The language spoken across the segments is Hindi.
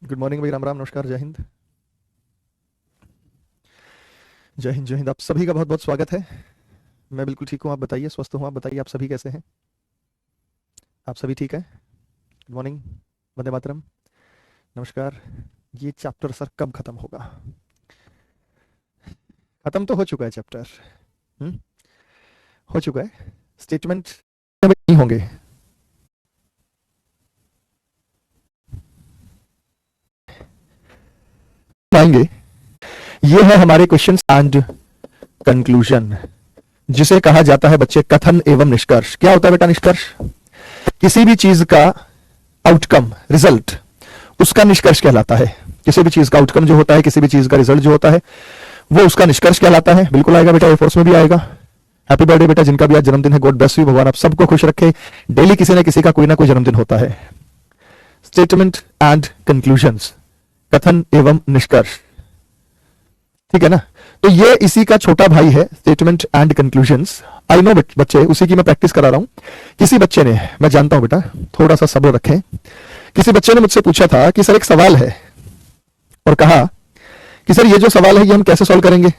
गुड मॉर्निंग भाई, राम राम, नमस्कार, जय हिंद। जय हिंद, जय हिंद। आप सभी का बहुत बहुत स्वागत है। मैं बिल्कुल ठीक हूँ, आप बताइए, स्वस्थ हूँ। आप बताइए, आप सभी कैसे हैं? आप सभी ठीक हैं? गुड मॉर्निंग, वंदे मातरम, नमस्कार। ये चैप्टर सर कब खत्म होगा? खत्म तो हो चुका है चैप्टर। हम्म, हो चुका है। स्टेटमेंट नहीं होंगे। आएंगे। ये है हमारे क्वेश्चन एंड कंक्लूजन, जिसे कहा जाता है बच्चे कथन एवं निष्कर्ष। क्या होता है बेटा निष्कर्ष? किसी भी चीज का आउटकम, रिजल्ट, उसका निष्कर्ष कहलाता है। किसी भी चीज का आउटकम जो होता है, किसी भी चीज का रिजल्ट जो होता है, वो उसका निष्कर्ष कहलाता है। बिल्कुल आएगा बेटा, एयरफोर्स में भी आएगा। हैप्पी बर्थडे बेटा, जिनका भी आज जन्मदिन है, गॉड ब्लेस यू, भगवान आप सबको खुश रखे। डेली किसी न किसी का कोई ना कोई जन्मदिन होता है। स्टेटमेंट एंड कंक्लूजन्स, कथन एवं निष्कर्ष, ठीक है ना? तो ये इसी का छोटा भाई है, statement and conclusions. I know बच्चे, उसी की मैं प्रैक्टिस करा रहा हूं। किसी बच्चे ने, मैं जानता हूं बेटा, थोड़ा सा सब्र रखें। किसी बच्चे ने मुझसे पूछा था कि सर एक सवाल है, और कहा कि सर ये जो सवाल है ये हम कैसे सॉल्व करेंगे?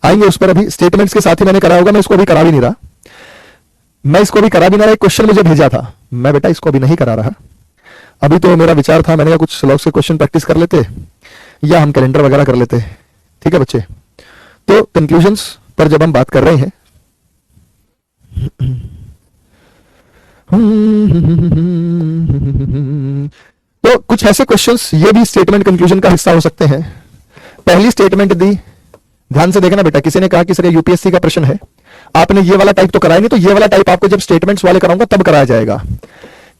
आएंगे उस पर। अभी स्टेटमेंट्स के साथ ही मैंने करा होगा, मैं इसको अभी करा भी नहीं रहा। एक क्वेश्चन मुझे भेजा था, मैं बेटा इसको अभी नहीं करा रहा। अभी तो मेरा विचार था, मैंने कहा कुछ स्लॉग्स के क्वेश्चन प्रैक्टिस कर लेते या हम कैलेंडर वगैरह कर लेते। ठीक है बच्चे? तो कंक्लूजन्स पर जब हम बात कर रहे हैं, तो कुछ ऐसे क्वेश्चंस ये भी स्टेटमेंट कंक्लूजन का हिस्सा हो सकते हैं। पहली स्टेटमेंट दी, ध्यान से देखना बेटा। किसी ने कहा कि सर यूपीएससी का प्रश्न है, आपने ये वाला टाइप तो कराया नहीं, तो ये वाला टाइप आपको जब स्टेटमेंट्स वाले कराऊंगा तब कराया जाएगा।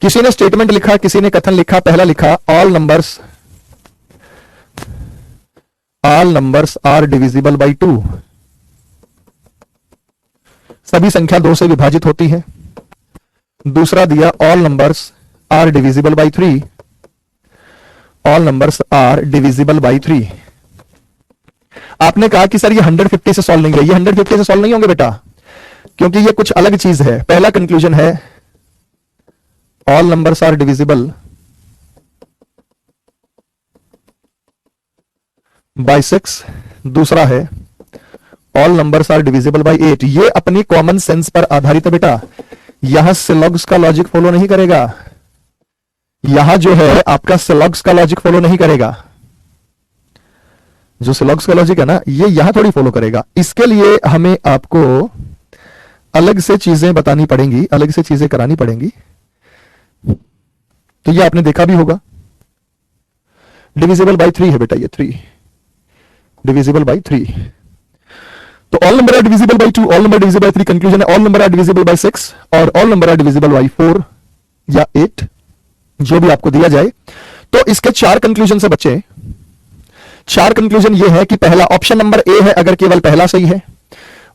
किसी ने स्टेटमेंट लिखा, किसी ने कथन लिखा। पहला लिखा, all numbers are divisible by 2। सभी संख्या 2 से विभाजित होती है। दूसरा दिया, all numbers are divisible by 3। All numbers are divisible by 3। आपने कहा कि सर ये 150 से सॉल्व नहीं है। ये 150 से सॉल्व नहीं होंगे बेटा, क्योंकि ये कुछ अलग चीज है। पहला कंक्लूजन है all numbers are divisible by 6। दूसरा है all numbers are divisible by 8। ये अपनी कॉमन सेंस पर आधारित है बेटा, यहां सिलॉग्स का लॉजिक फॉलो नहीं करेगा। यहां जो है आपका सिलॉग्स का लॉजिक फॉलो नहीं करेगा। जो सिलॉग्स का लॉजिक है ना, ये यहां थोड़ी फॉलो करेगा। इसके लिए हमें आपको अलग से चीजें बतानी पड़ेंगी, अलग से चीजें करानी पड़ेंगी। तो ये आपने देखा भी होगा, डिविजिबल बाय 3 है बेटा, ये 3 डिविजिबल बाय 3। तो all number are divisible by 2, all number divisible by 3। Conclusion है all number are divisible by 6 और all number are divisible by 4 या 8, जो भी आपको दिया जाए। तो इसके 4 कंक्लूजन से बच्चे। 4 कंक्लूजन ये है कि पहला ऑप्शन नंबर ए है अगर केवल पहला सही है।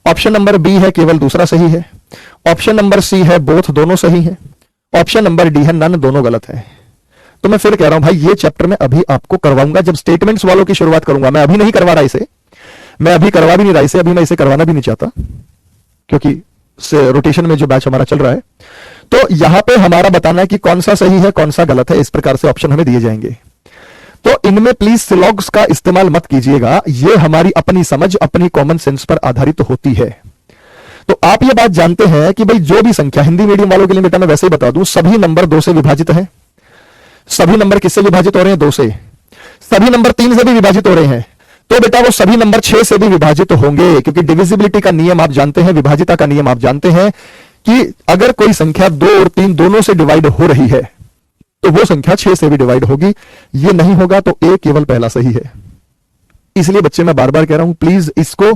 ऑप्शन नंबर बी है केवल दूसरा सही है। ऑप्शन नंबर सी है बोथ दोनों सही है। ऑप्शन नंबर डी है नन दोनों गलत है। तो मैं फिर कह रहा हूं भाई, ये चैप्टर मैं अभी आपको करवाऊंगा जब स्टेटमेंट्स वालों की शुरुआत करूंगा। मैं अभी नहीं करवा रहा इसे, मैं अभी करवा भी नहीं रहा इसे, अभी मैं इसे करवाना भी नहीं चाहता, क्योंकि रोटेशन में जो बैच हमारा चल रहा है। तो यहां पे हमारा बताना है कि कौन सा सही है कौन सा गलत है। इस प्रकार से ऑप्शन हमें दिए जाएंगे। तो इनमें प्लीज सिलॉग्स का इस्तेमाल मत कीजिएगा, ये हमारी अपनी समझ, अपनी कॉमन सेंस पर आधारित होती है। तो आप ये बात जानते हैं कि भाई जो भी संख्या, हिंदी मीडियम वालों के लिए बेटा मैं वैसे ही बता दूं, सभी नंबर 2 से विभाजित है। सभी नंबर किससे विभाजित हो रहे हैं? 2 से। सभी नंबर 3 से भी विभाजित हो रहे हैं, तो बेटा वो सभी नंबर 6 से भी विभाजित होंगे, क्योंकि डिविजिबिलिटी का नियम आप जानते हैं, विभाजिता का नियम आप जानते हैं कि अगर कोई संख्या 2 और 3 दोनों से डिवाइड हो रही है तो वो संख्या 6 से भी डिवाइड होगी। ये नहीं होगा तो ए केवल पहला सही है। इसलिए बच्चे मैं बार बार कह रहा हूं, प्लीज इसको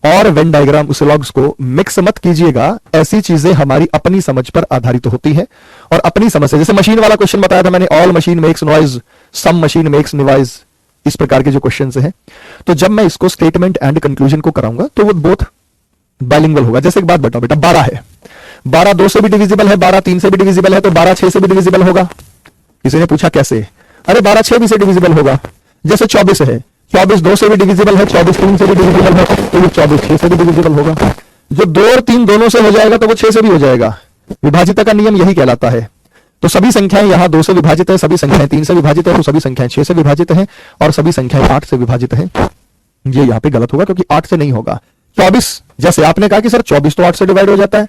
और वेन डायग्राम, सिलॉग्स को मिक्स मत कीजिएगा। ऐसी चीजें हमारी अपनी समझ पर आधारित होती है और अपनी समझ से। जैसे मशीन वाला क्वेश्चन बताया था मैंने, all machine makes noise, some machine makes noise, इस प्रकार के जो क्वेश्चन हैं। तो जब मैं इसको स्टेटमेंट एंड कंक्लूजन को कराऊंगा तो वो बोथ बाइलिंगुअल होगा। जैसे एक बात बताओ बेटा, 12 है, 12 2 से भी डिविजिबल है, 12 3 से भी डिविजिबल है, तो 12 6 से भी डिविजिबल होगा। किसी ने पूछा कैसे? अरे 12 6 भी से डिविजिबल होगा। जैसे 24 है, 24 2 से भी डिविजिबल है, 24 3 से भी डिविजिबल है, तो ये 24 6 से भी डिविजिबल होगा। जो 2 और 3 दोनों से हो जाएगा तो वो 6 से भी हो जाएगा। विभाजिता का नियम यही कहलाता है। तो सभी संख्याएं यहां 2 से विभाजित है, सभी संख्याएं 3 से विभाजित है, तो सभी संख्याएं 6 से विभाजित है और सभी संख्याएं 8 से विभाजित है। ये यहां पे गलत होगा क्योंकि 8 से नहीं होगा। 24 जैसे आपने कहा कि सर 24 तो 8 से डिवाइड हो जाता है,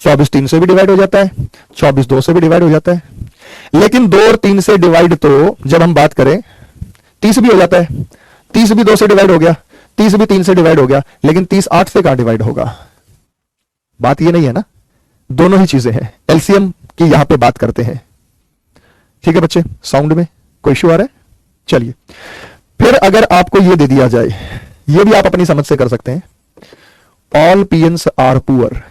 24 3 से भी डिवाइड हो जाता है, 24 2 से भी डिवाइड हो जाता है, लेकिन 2 और 3 से डिवाइड तो जब हम बात करें 30 भी हो जाता है, 30 भी 2 से डिवाइड हो गया, 30 भी 3 से डिवाइड हो गया, लेकिन 30 8 से कहां डिवाइड होगा? बात ये नहीं है ना, दोनों ही चीजें हैं, एलसीएम की यहां पे बात करते हैं। ठीक है बच्चे, साउंड में कोई इश्यू आ रहा है? चलिए, फिर अगर आपको ये दे दिया जाए, ये भी आप अपनी समझ से कर सकते हैं, ऑल पियंस आर पुअर,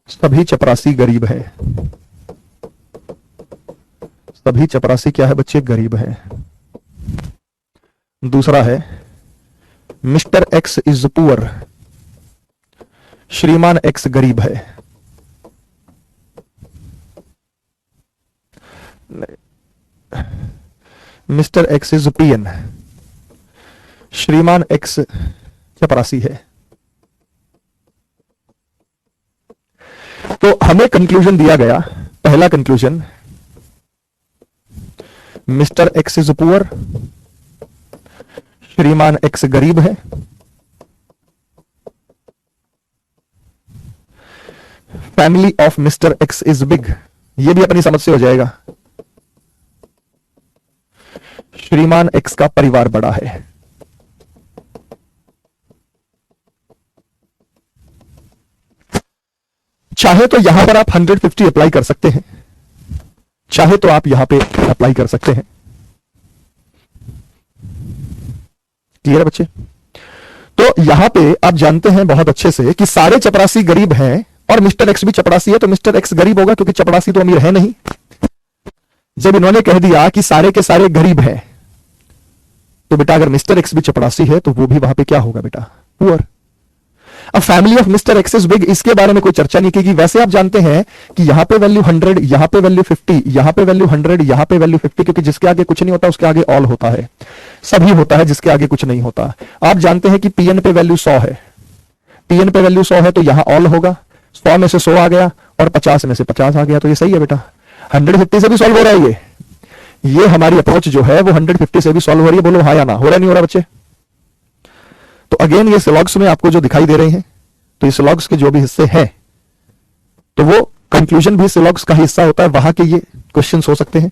सभी चपरासी गरीब है। सभी चपरासी क्या है बच्चे? गरीब है। दूसरा है मिस्टर एक्स इज पुअर, श्रीमान एक्स गरीब है। मिस्टर एक्स इज पियन, श्रीमान एक्स चपरासी है। तो हमें कंक्लूजन दिया गया, पहला conclusion, mister x is poor, श्रीमान एक्स गरीब है। Family of mister x is big, यह भी अपनी समझ से हो जाएगा, श्रीमान एक्स का परिवार बड़ा है। चाहे तो यहां पर आप 150 अप्लाई कर सकते हैं, चाहे तो आप यहां पे अप्लाई कर सकते हैं। क्लियर है बच्चे? तो यहां पे आप जानते हैं बहुत अच्छे से कि सारे चपरासी गरीब हैं और मिस्टर एक्स भी चपरासी है, तो मिस्टर एक्स गरीब होगा क्योंकि चपरासी तो अमीर है नहीं। जब इन्होंने कह दिया कि सारे के सारे गरीब हैं, तो बेटा अगर मिस्टर एक्स भी चपरासी है तो वो भी वहां पे क्या होगा बेटा? पुअर। अब family of mister x is big, इसके बारे में कोई चर्चा नहीं की। वैसे आप जानते हैं कि यहां पे वैल्यू 100, यहां पे वैल्यू 50, यहां पे वैल्यू 100, यहां पे वैल्यू 50, क्योंकि जिसके आगे कुछ नहीं होता उसके आगे ऑल होता है, सभी होता है जिसके आगे कुछ नहीं होता। आप जानते हैं कि पीएन पे वैल्यू 100 है, पीएन पे वैल्यू 100 है तो यहां ऑल होगा, 100 में से 100 आ गया और 50 में से 50 आ गया, तो ये सही है बेटा। 150 से भी सॉल्व हो रहा है ये हमारी अप्रोच जो है वो 150 से भी सॉल्व हो रही है। बोलो हाँ या ना, हो रहा नहीं हो रहा बच्चे? तो अगेन ये स्लॉग्स में आपको जो दिखाई दे रहे हैं, तो ये स्लॉग्स के जो भी हिस्से हैं, तो वो कंक्लूजन भी स्लॉग्स का हिस्सा होता है, वहां के ये क्वेश्चंस हो सकते हैं।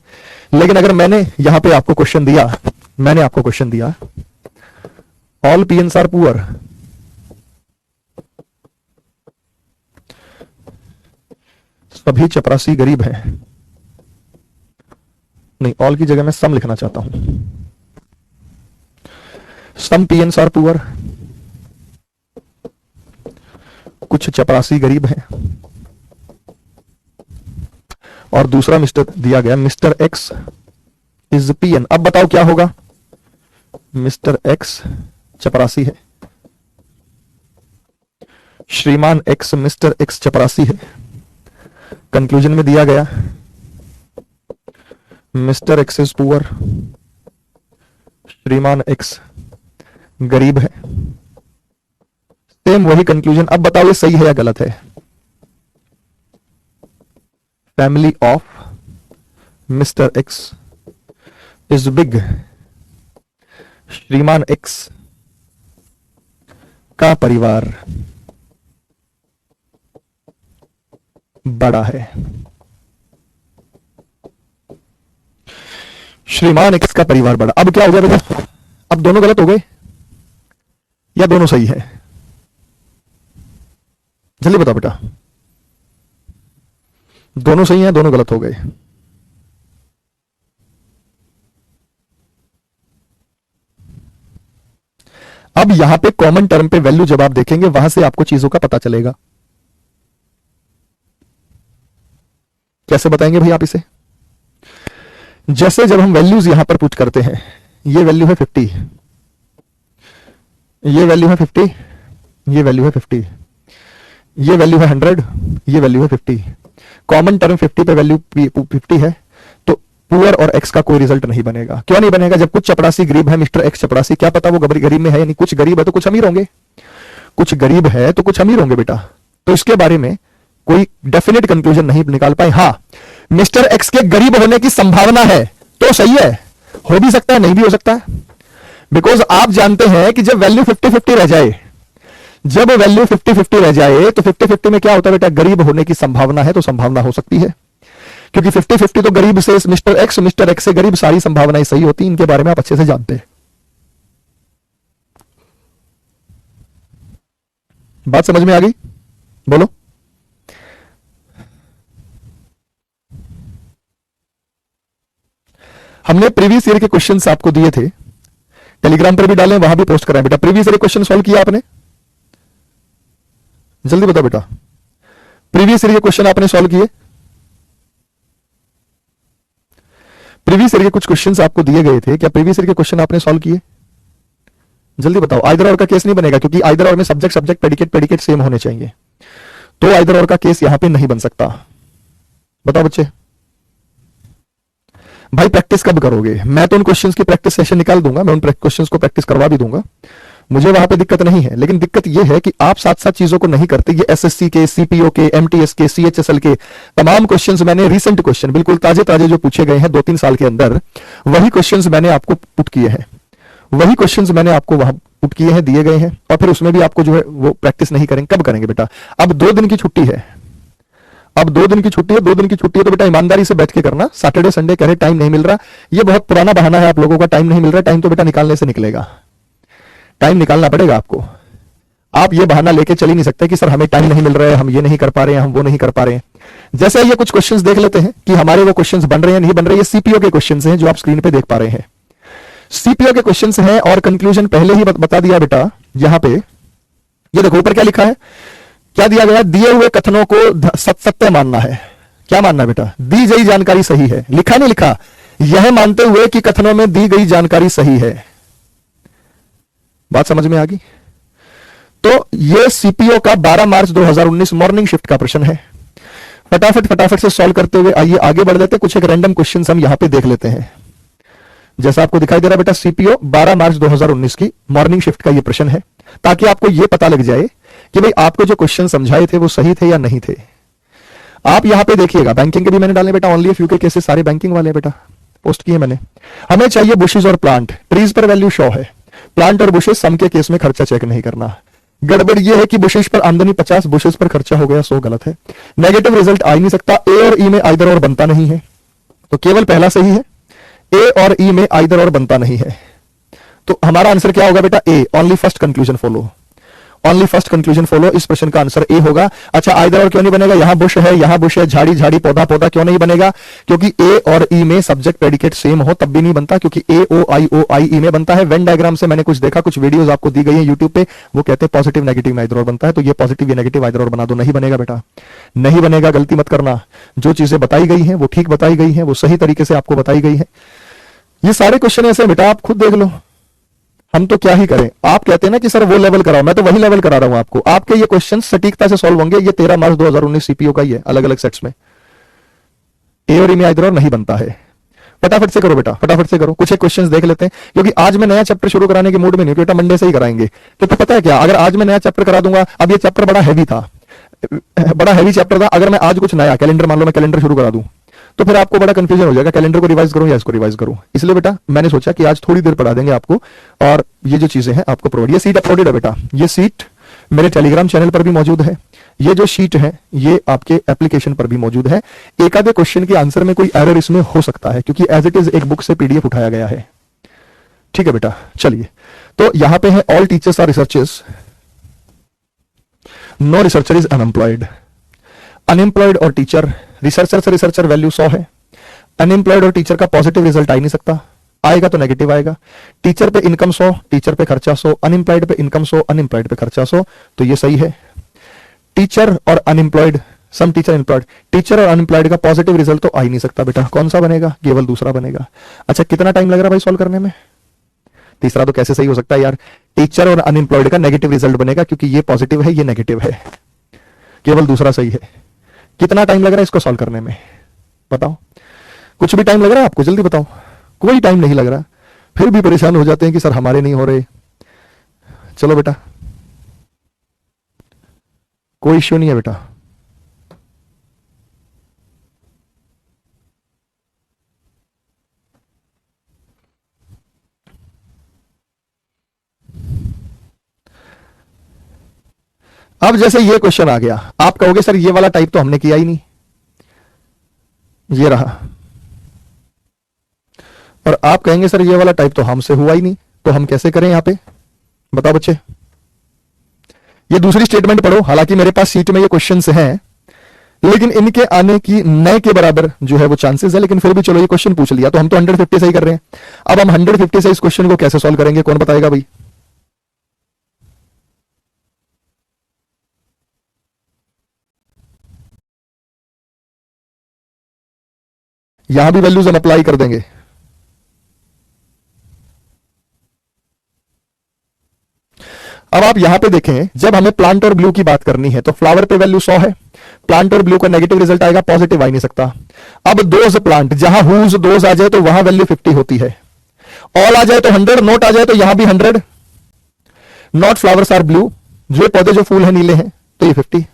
लेकिन अगर मैंने यहां पे आपको क्वेश्चन दिया, मैंने आपको क्वेश्चन दिया ऑल पीएन्स आर पुअर, सभी चपरासी गरीब हैं, नहीं ऑल की जगह मैं सम लिखना चाहता हूं, सम पीएन्स आर पुअर, कुछ चपरासी गरीब हैं, और दूसरा मिस्टर दिया गया मिस्टर एक्स इज पीएन। अब बताओ क्या होगा? मिस्टर एक्स चपरासी है, श्रीमान एक्स मिस्टर एक्स चपरासी है। कंक्लूजन में दिया गया मिस्टर एक्स इज पुअर, श्रीमान एक्स गरीब है। सेम वही कंक्लूजन। अब बताओ ये सही है या गलत है? Family of mister x is big, श्रीमान एक्स का परिवार बड़ा है। श्रीमान एक्स का परिवार बड़ा। अब क्या हो गया बेटा? अब दोनों गलत हो गए या दोनों सही है? जल्दी बताओ बेटा, दोनों सही हैं, दोनों गलत हो गए? अब यहां पे कॉमन टर्म पे वैल्यू जब आप देखेंगे, वहां से आपको चीजों का पता चलेगा। कैसे बताएंगे भाई आप इसे? जैसे जब हम वैल्यूज यहां पर पुट करते हैं, ये वैल्यू है 50, ये वैल्यू है 50, ये वैल्यू है 50, ये वैल्यू है 100, ये वैल्यू है 50। कॉमन टर्म 50 पे वैल्यू 50 है, तो पुअर और एक्स का कोई रिजल्ट नहीं बनेगा। क्यों नहीं बनेगा? जब कुछ चपरासी गरीब है, मिस्टर एक्स चपरासी, क्या पता वो गरीब में है, यानी कुछ गरीब है तो कुछ अमीर होंगे, कुछ गरीब है तो कुछ अमीर होंगे बेटा। तो इसके बारे में कोई डेफिनेट कंक्लूजन नहीं निकाल पाए। हां, मिस्टर एक्स के गरीब होने की संभावना है तो सही है, हो भी सकता है नहीं भी हो सकता है, बिकॉज आप जानते हैं कि जब वैल्यू 50-50 रह जाए, जब वैल्यू 50-50 रह जाए तो 50-50 में क्या होता है बेटा, गरीब होने की संभावना है तो संभावना हो सकती है, क्योंकि 50-50 तो गरीब से मिस्टर एक्स से गरीब सारी संभावनाएं सही होती, इनके बारे में आप अच्छे से जानते हैं। बात समझ में आ गई? बोलो। हमने प्रीवियस ईयर के क्वेश्चंस आपको दिए थे, टेलीग्राम पर भी डालें, वहां भी पोस्ट कराएं बेटा। प्रीवियस ईयर क्वेश्चन सॉल्व किया आपने? जल्दी बताओ बेटा, प्रीवियस ईयर के क्वेश्चन आपने सॉल्व किए? प्रीवियस ईयर के कुछ क्वेश्चंस आपको दिए गए थे, क्या प्रीवियस ईयर के क्वेश्चन आपने सॉल्व किए? जल्दी बताओ। आइदर और का केस नहीं बनेगा, क्योंकि आइदर और में सब्जेक्ट प्रेडिकेट सेम होने चाहिए, तो आइदर और का केस यहां पे नहीं बन सकता। बताओ बच्चे। भाई प्रैक्टिस कब करोगे? मैं तो उन क्वेश्चंस की प्रैक्टिस सेशन निकाल दूंगा, मैं उन क्वेश्चंस को प्रैक्टिस करवा भी दूंगा, मुझे वहां पे दिक्कत नहीं है, लेकिन दिक्कत यह है कि आप साथ साथ चीजों को नहीं करते। ये एसएससी के, सीपीओ के, एमटीएस के, सीएचएसएल के तमाम क्वेश्चंस मैंने रिसेंट क्वेश्चन बिल्कुल ताजे ताजे जो पूछे गए हैं 2-3 साल के अंदर, वही क्वेश्चंस मैंने आपको पुट किए हैं, वही क्वेश्चंस मैंने आपको वहां पुट किए हैं, दिए गए हैं, और फिर उसमें भी आपको जो है वो प्रैक्टिस नहीं करेंगे। कब करेंगे बेटा? अब 2 दिन की छुट्टी है, अब 2 दिन की छुट्टी है, 2 दिन की छुट्टी है तो बेटा ईमानदारी से बैठ के करना। सैटरडे संडे कह रहे टाइम नहीं मिल रहा, ये बहुत पुराना बहाना है आप लोगों का, टाइम नहीं मिल रहा। टाइम तो बेटा निकालने से निकलेगा, टाइम निकालना पड़ेगा आपको। आप ये बहाना लेके चल ही नहीं सकते कि सर हमें टाइम नहीं मिल रहा है, हम ये नहीं कर पा रहे हैं, हम वो नहीं कर पा रहे हैं। जैसे ये कुछ क्वेश्चंस देख लेते हैं कि हमारे वो क्वेश्चंस बन रहे हैं नहीं बन रहे। ये सीपीओ के क्वेश्चंस हैं जो आप स्क्रीन पे देख पा रहे हैं, सीपीओ के क्वेश्चंस हैं, और कंक्लूजन पहले ही बता दिया बेटा। यहां पे ये देखो ऊपर क्या लिखा है, क्या दिया गया? दिए हुए कथनों को सत्य मानना है। क्या मानना है बेटा? दी गई जानकारी सही है। लिखा नहीं लिखा? यह मानते हुए कि कथनों में दी गई जानकारी सही है। बात समझ में आ गई? तो यह सीपीओ का 12 मार्च 2019 मॉर्निंग शिफ्ट का प्रश्न है। फटाफट से सॉल्व करते हुए आइए आगे बढ़ लेते हैं। कुछ एक रैंडम क्वेश्चन हम यहां पे देख लेते हैं। जैसा आपको दिखाई दे रहा है बेटा, सीपीओ 12 मार्च 2019 की मॉर्निंग शिफ्ट का यह प्रश्न है, ताकि आपको यह पता लग जाए कि भाई आपको जो क्वेश्चन समझाए थे वो सही थे या नहीं थे। आप यहां पे देखिएगा, बैंकिंग के भी मैंने डाले बेटा, ओनली फ्यू के केसेस सारे बैंकिंग वाले बेटा पोस्ट किए मैंने। हमें चाहिए बुशेस और प्लांट, ट्रीज पर वैल्यू शो है, प्लांट और बुशेस सम के केस में खर्चा चेक नहीं करना। गड़बड़ यह है कि बुशेस पर आमदनी 50, बुशेस पर खर्चा हो गया 100, गलत है। नेगेटिव रिजल्ट आ ही नहीं सकता, ए और ई में आइदर और बनता नहीं है, तो केवल पहला सही है, ए और ई में आइदर और बनता नहीं है। तो हमारा आंसर क्या होगा बेटा? A, only first conclusion follow, only first conclusion follow. इस प्रश्न का आंसर ए होगा। अच्छा, आइदर और क्यों नहीं बनेगा? यहां बुश है, यहां बुश है, झाड़ी झाड़ी पौधा पौधा क्यों नहीं बनेगा? क्योंकि ए और ई में सब्जेक्ट प्रेडिकेट सेम हो तब भी नहीं बनता, क्योंकि ए ओ आई ई में बनता है। वेन डायग्राम से मैंने कुछ देखा, कुछ वीडियोस आपको दी गई है यूट्यूब पे, वो कहते हैं पॉजिटिव नेगेटिव में आइदर और बनता है, तो ये पॉजिटिव या नेगेटिव आइदर और बना दो। नहीं बनेगा बेटा, नहीं बनेगा, गलती मत करना। जो चीजें बताई गई हैं वो ठीक बताई गई हैं, वो सही तरीके से आपको बताई गई है। ये सारे क्वेश्चन ऐसे बेटा, आप खुद देख लो, हम तो क्या ही करें। आप कहते हैं ना कि सर वो लेवल कराओ, मैं तो वही लेवल करा रहा हूं आपको। आपके ये क्वेश्चन सटीकता से सॉल्व होंगे। ये 13 मार्च 2019 सीपीओ का ही है, अलग अलग सेट्स में। ए और ई में आइदर और नहीं बनता है। फटाफट से करो बेटा, फटाफट से करो। कुछ एक क्वेश्चंस देख लेते हैं, क्योंकि आज मैं नया चैप्टर शुरू कराने के मूड में नहीं, बेटा मंडे से ही कराएंगे। तो पता है क्या, अगर आज मैं नया चैप्टर करा दूंगा, अब ये चैप्टर बड़ा हैवी था, बड़ा हैवी चैप्टर था, अगर मैं आज कुछ नया कैलेंडर, मान लो मैं कैलेंडर शुरू करा दूं, तो फिर आपको बड़ा कंफ्यूजन हो जाएगा, कैलेंडर को रिवाइज करूं या इसको रिवाइज करूं। इसलिए बेटा मैंने सोचा कि आज थोड़ी देर पढ़ा देंगे आपको, और ये जो चीजें हैं आपको प्रोवाइड। ये सीट अपलोडेड है बेटा, ये सीट मेरे टेलीग्राम चैनल पर भी मौजूद है, ये जो शीट है ये आपके एप्लीकेशन पर भी मौजूद है। एक आधे क्वेश्चन के आंसर में कोई एरर इसमें हो सकता है, क्योंकि एज इट इज एक बुक से पीडीएफ उठाया गया है। ठीक है बेटा, चलिए। तो यहां पे है all teachers are researchers, no researcher is unemployed. Unemployed और टीचर, रिसर्चर से रिसर्चर वैल्यू 100 है। अनएम्प्लॉयड और टीचर का पॉजिटिव रिजल्ट आ ही नहीं सकता, आएगा तो नेगेटिव आएगा। टीचर पे इनकम 100, टीचर पे खर्चा 100, अनएम्प्लॉयड पे इनकम 100, अनएम्प्लॉयड पे खर्चा 100, तो ये सही है। टीचर और unemployed, some teacher employed, teacher और अनएम्प्लॉयड का पॉजिटिव रिजल्ट तो आ ही नहीं सकता बेटा। कौन सा बनेगा? केवल दूसरा बनेगा। अच्छा, कितना टाइम लग रहा है भाई सॉल्व करने में? तीसरा तो कैसे सही हो सकता है यार? टीचर और अनएम्प्लॉयड का नेगेटिव रिजल्ट बनेगा, क्योंकि ये पॉजिटिव है ये नेगेटिव है, केवल दूसरा सही है। कितना टाइम लग रहा है इसको सॉल्व करने में? बताओ। कुछ भी टाइम लग रहा है आपको? जल्दी बताओ। कोई टाइम नहीं लग रहा, फिर भी परेशान हो जाते हैं कि सर हमारे नहीं हो रहे। चलो बेटा, कोई इश्यू नहीं है बेटा, अब जैसे ये क्वेश्चन आ गया, आप कहोगे सर ये वाला टाइप तो हमने किया ही नहीं, ये रहा, और आप कहेंगे सर ये वाला टाइप तो हमसे हुआ ही नहीं, तो हम कैसे करें यहां पे, बताओ बच्चे। ये दूसरी स्टेटमेंट पढ़ो, हालांकि मेरे पास सीट में ये क्वेश्चंस हैं, लेकिन इनके आने की नए के बराबर जो है वो चांसेस है, लेकिन फिर भी चलो ये क्वेश्चन पूछ लिया तो हम तो 150 से ही कर रहे हैं। अब हम 150 से इस क्वेश्चन को कैसे सॉल्व करेंगे, कौन बताएगा भाई। यहां भी वैल्यूज हम अप्लाई कर देंगे। अब आप यहां पे देखें, जब हमें प्लांट और ब्लू की बात करनी है तो फ्लावर पे वैल्यू 100 है, प्लांट और ब्लू का नेगेटिव रिजल्ट आएगा, पॉजिटिव आ ही नहीं सकता। अब दोज प्लांट, जहां हुज दोज आ जाए तो वहां वैल्यू 50 होती है, ऑल आ जाए तो 100, नोट आ जाए तो यहां भी 100, नॉट फ्लावर्स आर ब्लू, जो पौधे जो फूल है नीले हैं, तो ये 50।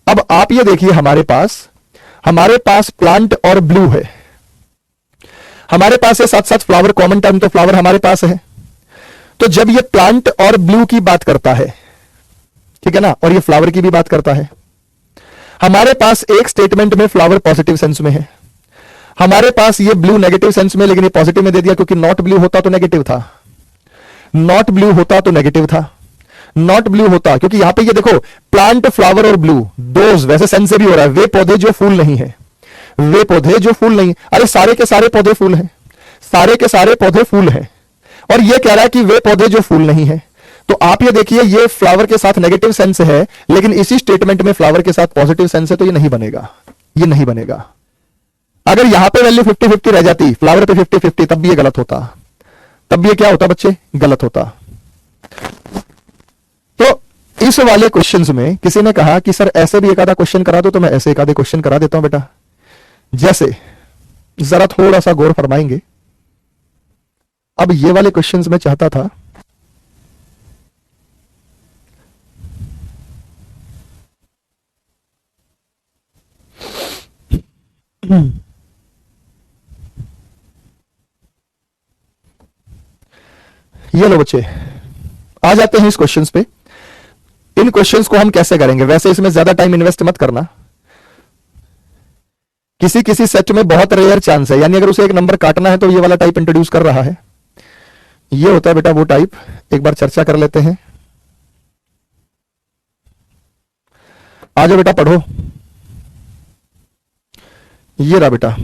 अब आप ये देखिए, हमारे पास प्लांट और ब्लू है, हमारे पास है साथ साथ फ्लावर, कॉमन टर्म तो फ्लावर हमारे पास है। तो जब ये प्लांट और ब्लू की बात करता है, ठीक है ना, और ये फ्लावर की भी बात करता है, हमारे पास एक स्टेटमेंट में फ्लावर पॉजिटिव सेंस में है, हमारे पास ये ब्लू नेगेटिव सेंस में, लेकिन ये पॉजिटिव में दे दिया क्योंकि नॉट ब्लू होता तो नेगेटिव था, नॉट ब्लू होता तो नेगेटिव था, नॉट ब्लू होता, क्योंकि यहां पे ये देखो प्लांट, फ्लावर और ब्लू, दोज वैसे सेंस से भी हो रहा है, वे पौधे जो फूल नहीं है, वे पौधे जो फूल नहीं, अरे सारे के सारे पौधे फूल हैं, सारे के सारे पौधे फूल हैं, और ये कह रहा है कि वे पौधे जो फूल नहीं है। तो आप ये देखिए, ये फ्लावर के साथ नेगेटिव सेंस है, लेकिन इसी स्टेटमेंट में फ्लावर के साथ पॉजिटिव सेंस है, तो ये नहीं बनेगा, ये नहीं बनेगा। अगर यहां पे वैल्यू 50-50 रह जाती, फ्लावर पे 50-50, तब भी ये गलत होता, तब भी ये क्या होता बच्चे, गलत होता। तो इस वाले क्वेश्चंस में किसी ने कहा कि सर ऐसे भी एक आधा क्वेश्चन करा दो, तो मैं ऐसे एक आधे क्वेश्चन करा देता हूं बेटा। जैसे जरा थोड़ा सा गौर फरमाएंगे। अब ये वाले क्वेश्चंस में चाहता था ये लो बच्चे, आ जाते हैं इस क्वेश्चंस पे। इन क्वेश्चंस को हम कैसे करेंगे, वैसे इसमें ज्यादा टाइम इन्वेस्ट मत करना, किसी किसी सेट में बहुत रेयर चांस है, यानी अगर उसे एक नंबर काटना है तो ये वाला टाइप इंट्रोड्यूस कर रहा है, ये होता है बेटा वो टाइप। एक बार चर्चा कर लेते हैं, आ जाओ बेटा पढ़ो। ये रहा बेटा,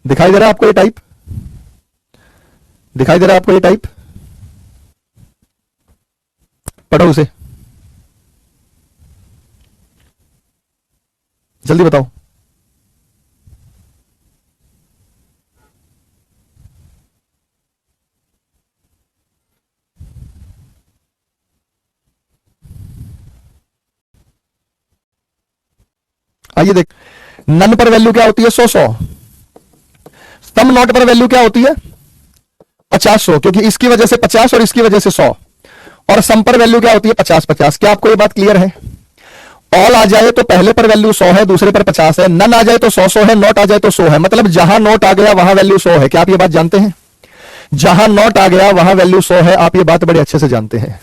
दिखाई दे रहा है आपको ये टाइप, दिखाई दे रहा है आपको ये टाइप, पढ़ो उसे, जल्दी बताओ। आइए देख, नन पर वैल्यू क्या होती है, 100-100, सम नॉट पर वैल्यू क्या होती है, 50-100, क्योंकि इसकी वजह से 50 और इसकी वजह से 100, और सम पर वैल्यू क्या होती है, 50-50। क्या आपको ये बात क्लियर है। ऑल आ जाए तो पहले पर वैल्यू 100 है, दूसरे पर 50 है, नन आ जाए तो 100-100 है, नॉट आ जाए तो 100 है, मतलब जहां नॉट आ गया वहां वैल्यू 100 है। क्या आप ये बात जानते हैं, जहां नॉट आ गया वहां वैल्यू 100 है, आप ये बात बड़े अच्छे से जानते हैं।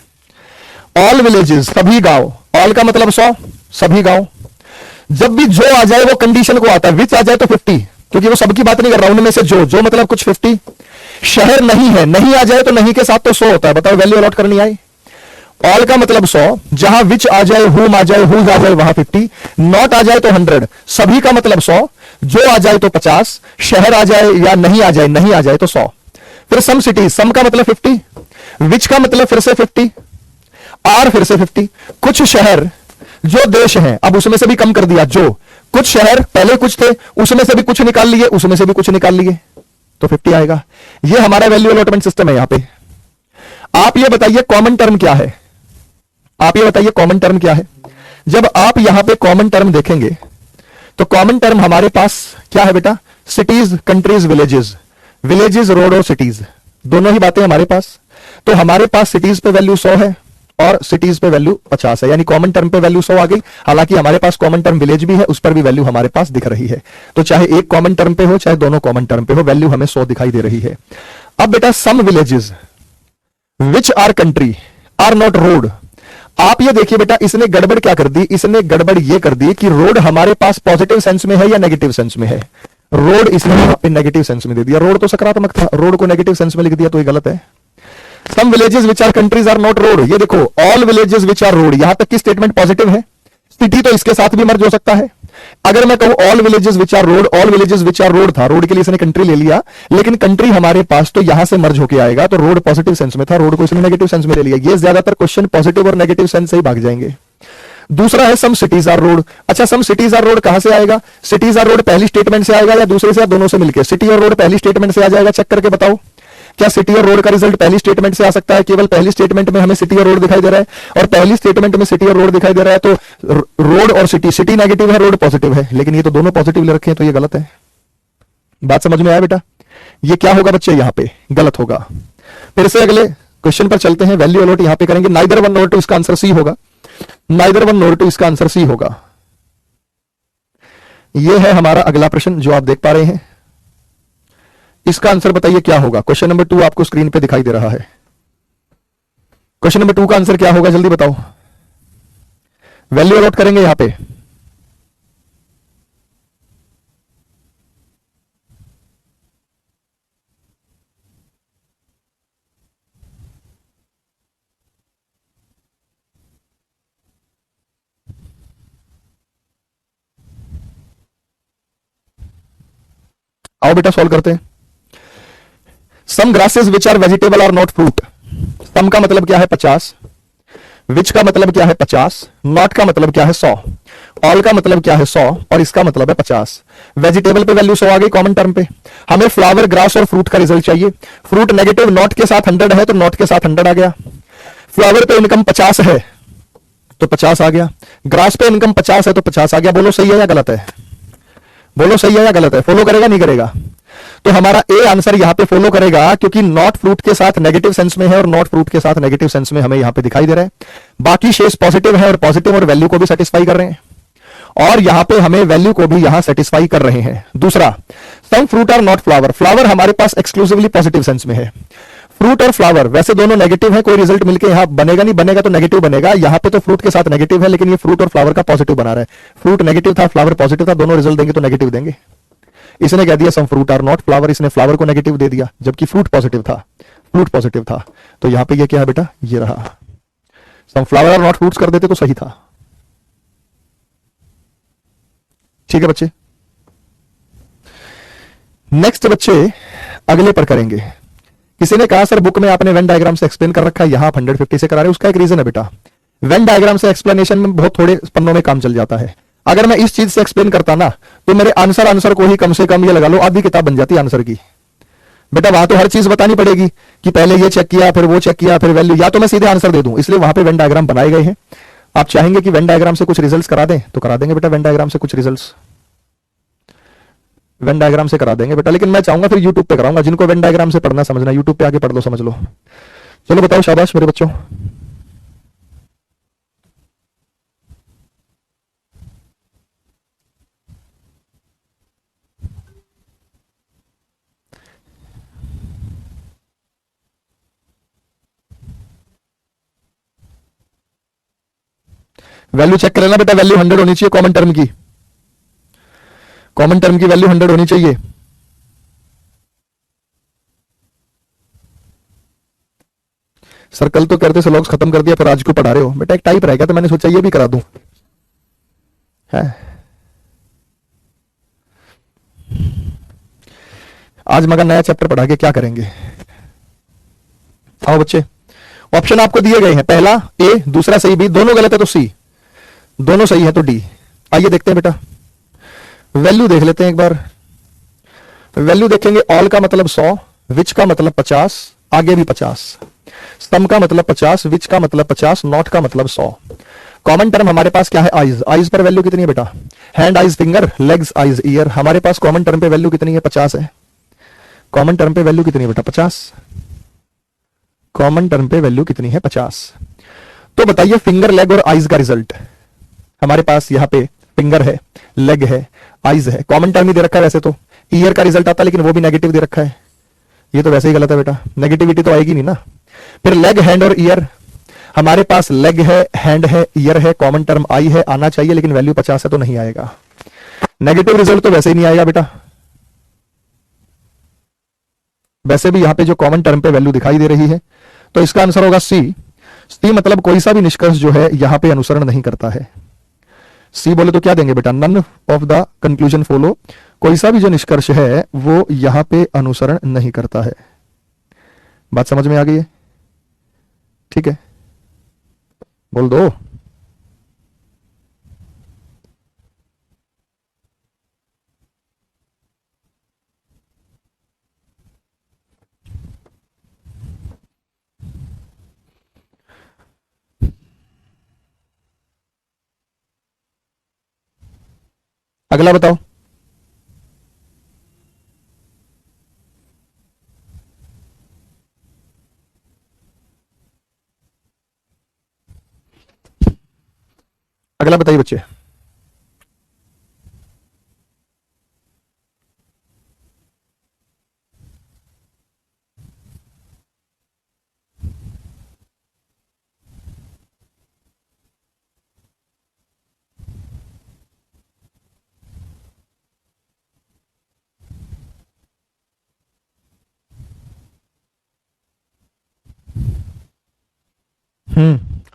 ऑल विलेजेस, सभी गांव, ऑल का मतलब 100, सभी गांव। जब भी जो आ जाए वो कंडीशन को आता है, विच आ जाए तो 50, क्योंकि वो सबकी बात नहीं कर रहा, उनमें से जो मतलब कुछ 50। शहर नहीं है, नहीं आ जाए तो नहीं के साथ तो 100 होता है, बताओ वैल्यू अलॉट करनी आई। ऑल का मतलब 100, जहां विच आ जाए, हुम आ जाए, हुज आ जाए वहां 50, नॉट आ जाए तो 100, सभी का मतलब 100, जो आ जाए तो 50, शहर आ जाए या नहीं आ जाए, नहीं आ जाए तो 100। फिर सम सिटी, सम का मतलब 50, विच का मतलब फिर से 50, आर फिर से 50, कुछ शहर जो देश हैं, अब उसमें से भी कम कर दिया, जो कुछ शहर पहले कुछ थे उसमें से भी कुछ निकाल लिए, उसमें से भी कुछ निकाल लिए, तो 50 आएगा। ये हमारा वैल्यू अलॉटमेंट सिस्टम है। यहां पे आप ये बताइए कॉमन टर्म क्या है, आप ये बताइए कॉमन टर्म क्या है। जब आप यहां पे कॉमन टर्म देखेंगे तो कॉमन टर्म हमारे पास क्या है बेटा, cities, countries, villages, villages, road और सिटीज, दोनों ही बातें हमारे पास। तो हमारे पास सिटीज पे वैल्यू 100 है और सिटीज पे वैल्यू 50 है, यानी कॉमन टर्म पे वैल्यू 100 आ गई। हालांकि हमारे पास कॉमन टर्म विलेज भी है, उस पर भी वैल्यू हमारे पास दिख रही है। तो चाहे एक कॉमन टर्म पे हो चाहे दोनों कॉमन टर्म पे हो, वैल्यू हमें 100 दिखाई दे रही है। अब बेटा some villages, which are country are not road. आप ये देखिए बेटा, इसने गड़बड़ क्या कर दी, इसने गड़बड़ ये कर दी कि रोड हमारे पास पॉजिटिव सेंस में है या नेगेटिव सेंस में है। रोड इसने यहाँ पे नेगेटिव सेंस में दे दिया, रोड तो सकारात्मक था, रोड को नेगेटिव सेंस में लिख दिया तो ये गलत है। Some villages which are countries are not road, ये देखो all villages which are road, यहां तक की स्टेटमेंट पॉजिटिव है। सिटी तो इसके साथ भी मर्ज हो सकता है। अगर मैं कहूं all villages which are road, all villages which are road था, रोड के लिए इसने कंट्री ले लिया, लेकिन कंट्री हमारे पास तो यहां से मर्ज होके आएगा, तो रोड पॉजिटिव सेंस में था, रोड को इसने नेगेटिव सेंस में ले लिया। ये ज्यादातर क्वेश्चन पॉजिटिव और नेगेटिव सेंस से ही भाग जाएंगे। दूसरा है सम सिटीज आर रोड। अच्छा, सम सिटीज आर रोड कहां से आएगा? सिटीज आर रोड पहली स्टेटमेंट से आएगा या दूसरे से या दोनों से मिलकर? सिटी और रोड पहली स्टेटमेंट से आ जाएगा, चेक करके बताओ। क्या सिटी और रोड का रिजल्ट पहली स्टेटमेंट से आ सकता है? केवल पहली स्टेटमेंट में हमें सिटी और रोड दिखाई दे रहा है, और पहली स्टेटमेंट में सिटी और रोड दिखाई दे रहा है, तो रोड और सिटी, सिटी नेगेटिव है, रोड पॉजिटिव है, लेकिन ये तो दोनों पॉजिटिव ले रखे हैं, तो ये गलत है। बात समझ में आया बेटा? ये क्या होगा बच्चे? यहां पे गलत होगा। फिर से अगले क्वेश्चन पर चलते हैं, वैल्यू अलॉट यहां पे करेंगे। नाइदर वन नॉर टू, इसका आंसर सी होगा। नाइदर वन नॉर टू, इसका आंसर सी होगा। यह है हमारा अगला प्रश्न जो आप देख पा रहे हैं। इसका आंसर बताइए क्या होगा। क्वेश्चन नंबर 2 आपको स्क्रीन पे दिखाई दे रहा है। क्वेश्चन नंबर 2 का आंसर क्या होगा, जल्दी बताओ। वैल्यू अलॉट करेंगे यहां पे। आओ बेटा सॉल्व करते हैं। Some grasses which are vegetable are not fruit. Some का मतलब क्या है? 50। विच का मतलब क्या है? 50। नॉट का मतलब क्या है? 100। ऑल का मतलब क्या है? 100। और इसका मतलब है 50। वेजिटेबल पे वैल्यू 100 आ गई कॉमन टर्म पे। हमें फ्लावर, ग्रास और फ्रूट का रिजल्ट चाहिए। फ्रूट नेगेटिव, नॉट के साथ 100 है तो नॉट के साथ 100 आ गया। फ्लावर पे इनकम 50 है तो 50 आ गया। ग्रास पे इनकम 50 है तो 50 आ गया। बोलो सही है या गलत है? बोलो सही है या गलत है? फॉलो करेगा नहीं करेगा? तो हमारा ए आंसर यहां पे फॉलो करेगा, क्योंकि नॉट फ्रूट के साथ नेगेटिव सेंस में है और नॉट फ्रूट के साथ नेगेटिव सेंस में हमें यहां पे दिखाई दे रहा है। बाकी शेष पॉजिटिव है और पॉजिटिव और वैल्यू को भी सेटिस्फाई कर रहे हैं, और यहां पे हमें वैल्यू को भी यहां सेटिस्फाई कर रहे हैं। दूसरा, some fruit are not flower. Flower हमारे पास एक्सक्लूसिवली पॉजिटिव सेंस में है। फ्रूट और फ्लावर वैसे दोनों नेगेटिव है, कोई रिजल्ट मिलके यहां बनेगा नहीं, बनेगा तो नेगेटिव बनेगा। यहां पे तो फ्रूट के साथ नेगेटिव है, लेकिन ये फ्रूट और फ्लावर का पॉजिटिव बना रहा है। फ्रूट नेगेटिव था, फ्लावर पॉजिटिव था, दोनों रिजल्ट देंगे तो नेगेटिव देंगे। इसने कह दिया some fruit are not flower, इसने फ्लावर को नेगेटिव दे दिया, जबकि फ्रूट पॉजिटिव था, फ्रूट पॉजिटिव था। तो यहां पे ये क्या है बेटा? ये रहा। Some flower are not fruits कर देते तो सही था। ठीक है बच्चे। नेक्स्ट बच्चे अगले पर करेंगे। किसी ने कहा सर बुक में आपने वेन डायग्राम से एक्सप्लेन कर रखा है, यहां आप 150 से करा रहे हो। उसका एक रीजन है बेटा, वेन डायग्राम से एक्सप्लेनेशन में बहुत थोड़े पन्नों में काम चल जाता है। अगर मैं इस चीज से एक्सप्लेन करता ना, तो मेरे आंसर को ही कम से कम ये लगा लो आधी किताब बन जाती आंसर की। बेटा वहां तो हर चीज बतानी पड़ेगी कि पहले ये चेक किया, फिर वो चेक किया, फिर वैल्यू, या तो मैं सीधे आंसर दे दूं। इसलिए वहां पे वेन डायग्राम बनाए गए हैं। आप चाहेंगे कि वेन डायग्राम से कुछ रिजल्ट्स करा दें तो करा देंगे बेटा, वेन डायग्राम से कुछ रिजल्ट्स वेन डायग्राम से करा देंगे बेटा, लेकिन मैं चाहूंगा फिर यूट्यूब पे कराऊंगा। जिनको वेन डायग्राम से पढ़ना समझना, यूट्यूब पे आके पढ़ लो, समझ लो। चलो बताओ, शाबाश मेरे बच्चों। वैल्यू चेक कर लेना बेटा, वैल्यू 100 होनी चाहिए कॉमन टर्म की। कॉमन टर्म की वैल्यू 100 होनी चाहिए। सर कल तो करते स्लॉग्स खत्म कर दिया, फिर आज को पढ़ा रहे हो। बेटा एक टाइप रहेगा तो मैंने सोचा ये भी करा दूं। है आज मगर नया चैप्टर पढ़ा के क्या करेंगे। आओ बच्चे, ऑप्शन आपको दिए गए हैं। पहला ए, दूसरा सही बी, दोनों गलत है तो सी, दोनों सही है तो डी। आइए देखते हैं बेटा, वैल्यू देख लेते हैं एक बार। वैल्यू देखेंगे, ऑल का मतलब 100, विच का मतलब 50, आगे भी 50, सम का मतलब 50, विच का मतलब 50, नॉट का मतलब 100। कॉमन टर्म हमारे पास क्या है? आइज। आइज पर वैल्यू कितनी है बेटा? Hand eyes finger, legs eyes year. हमारे पास कॉमन टर्म पे वैल्यू कितनी है? 50 है। कॉमन टर्म पे वैल्यू कितनी है बेटा? 50। कॉमन टर्म पे वैल्यू कितनी है? 50। तो बताइए फिंगर, लेग और आइज का रिजल्ट। हमारे पास यहां पे फिंगर है, लेग है, आइज है, कॉमन टर्म ही दे रखा है। वैसे तो ईयर का रिजल्ट आता है, लेकिन वो भी नेगेटिव दे रखा है। ये तो वैसे ही गलत है बेटा, नेगेटिविटी तो आएगी नहीं ना। फिर लेग, हैंड और ईयर, हमारे पास लेग है, हैंड है, ईयर है, कॉमन टर्म आई है, आना चाहिए, लेकिन वैल्यू 50 है तो नहीं आएगा। नेगेटिव रिजल्ट तो वैसे ही नहीं आएगा बेटा। वैसे भी यहां पे जो कॉमन टर्म पे वैल्यू दिखाई दे रही है, तो इसका आंसर होगा सी। सी मतलब कोई सा भी निष्कर्ष जो है यहां पे अनुसरण नहीं करता है। सी बोले तो क्या देंगे बेटा, none of the conclusion follow, कोई सा भी जो निष्कर्ष है वो यहां पे अनुसरण नहीं करता है। बात समझ में आ गई है? ठीक है, बोल दो। अगला बताओ। अगला बताइए बच्चे।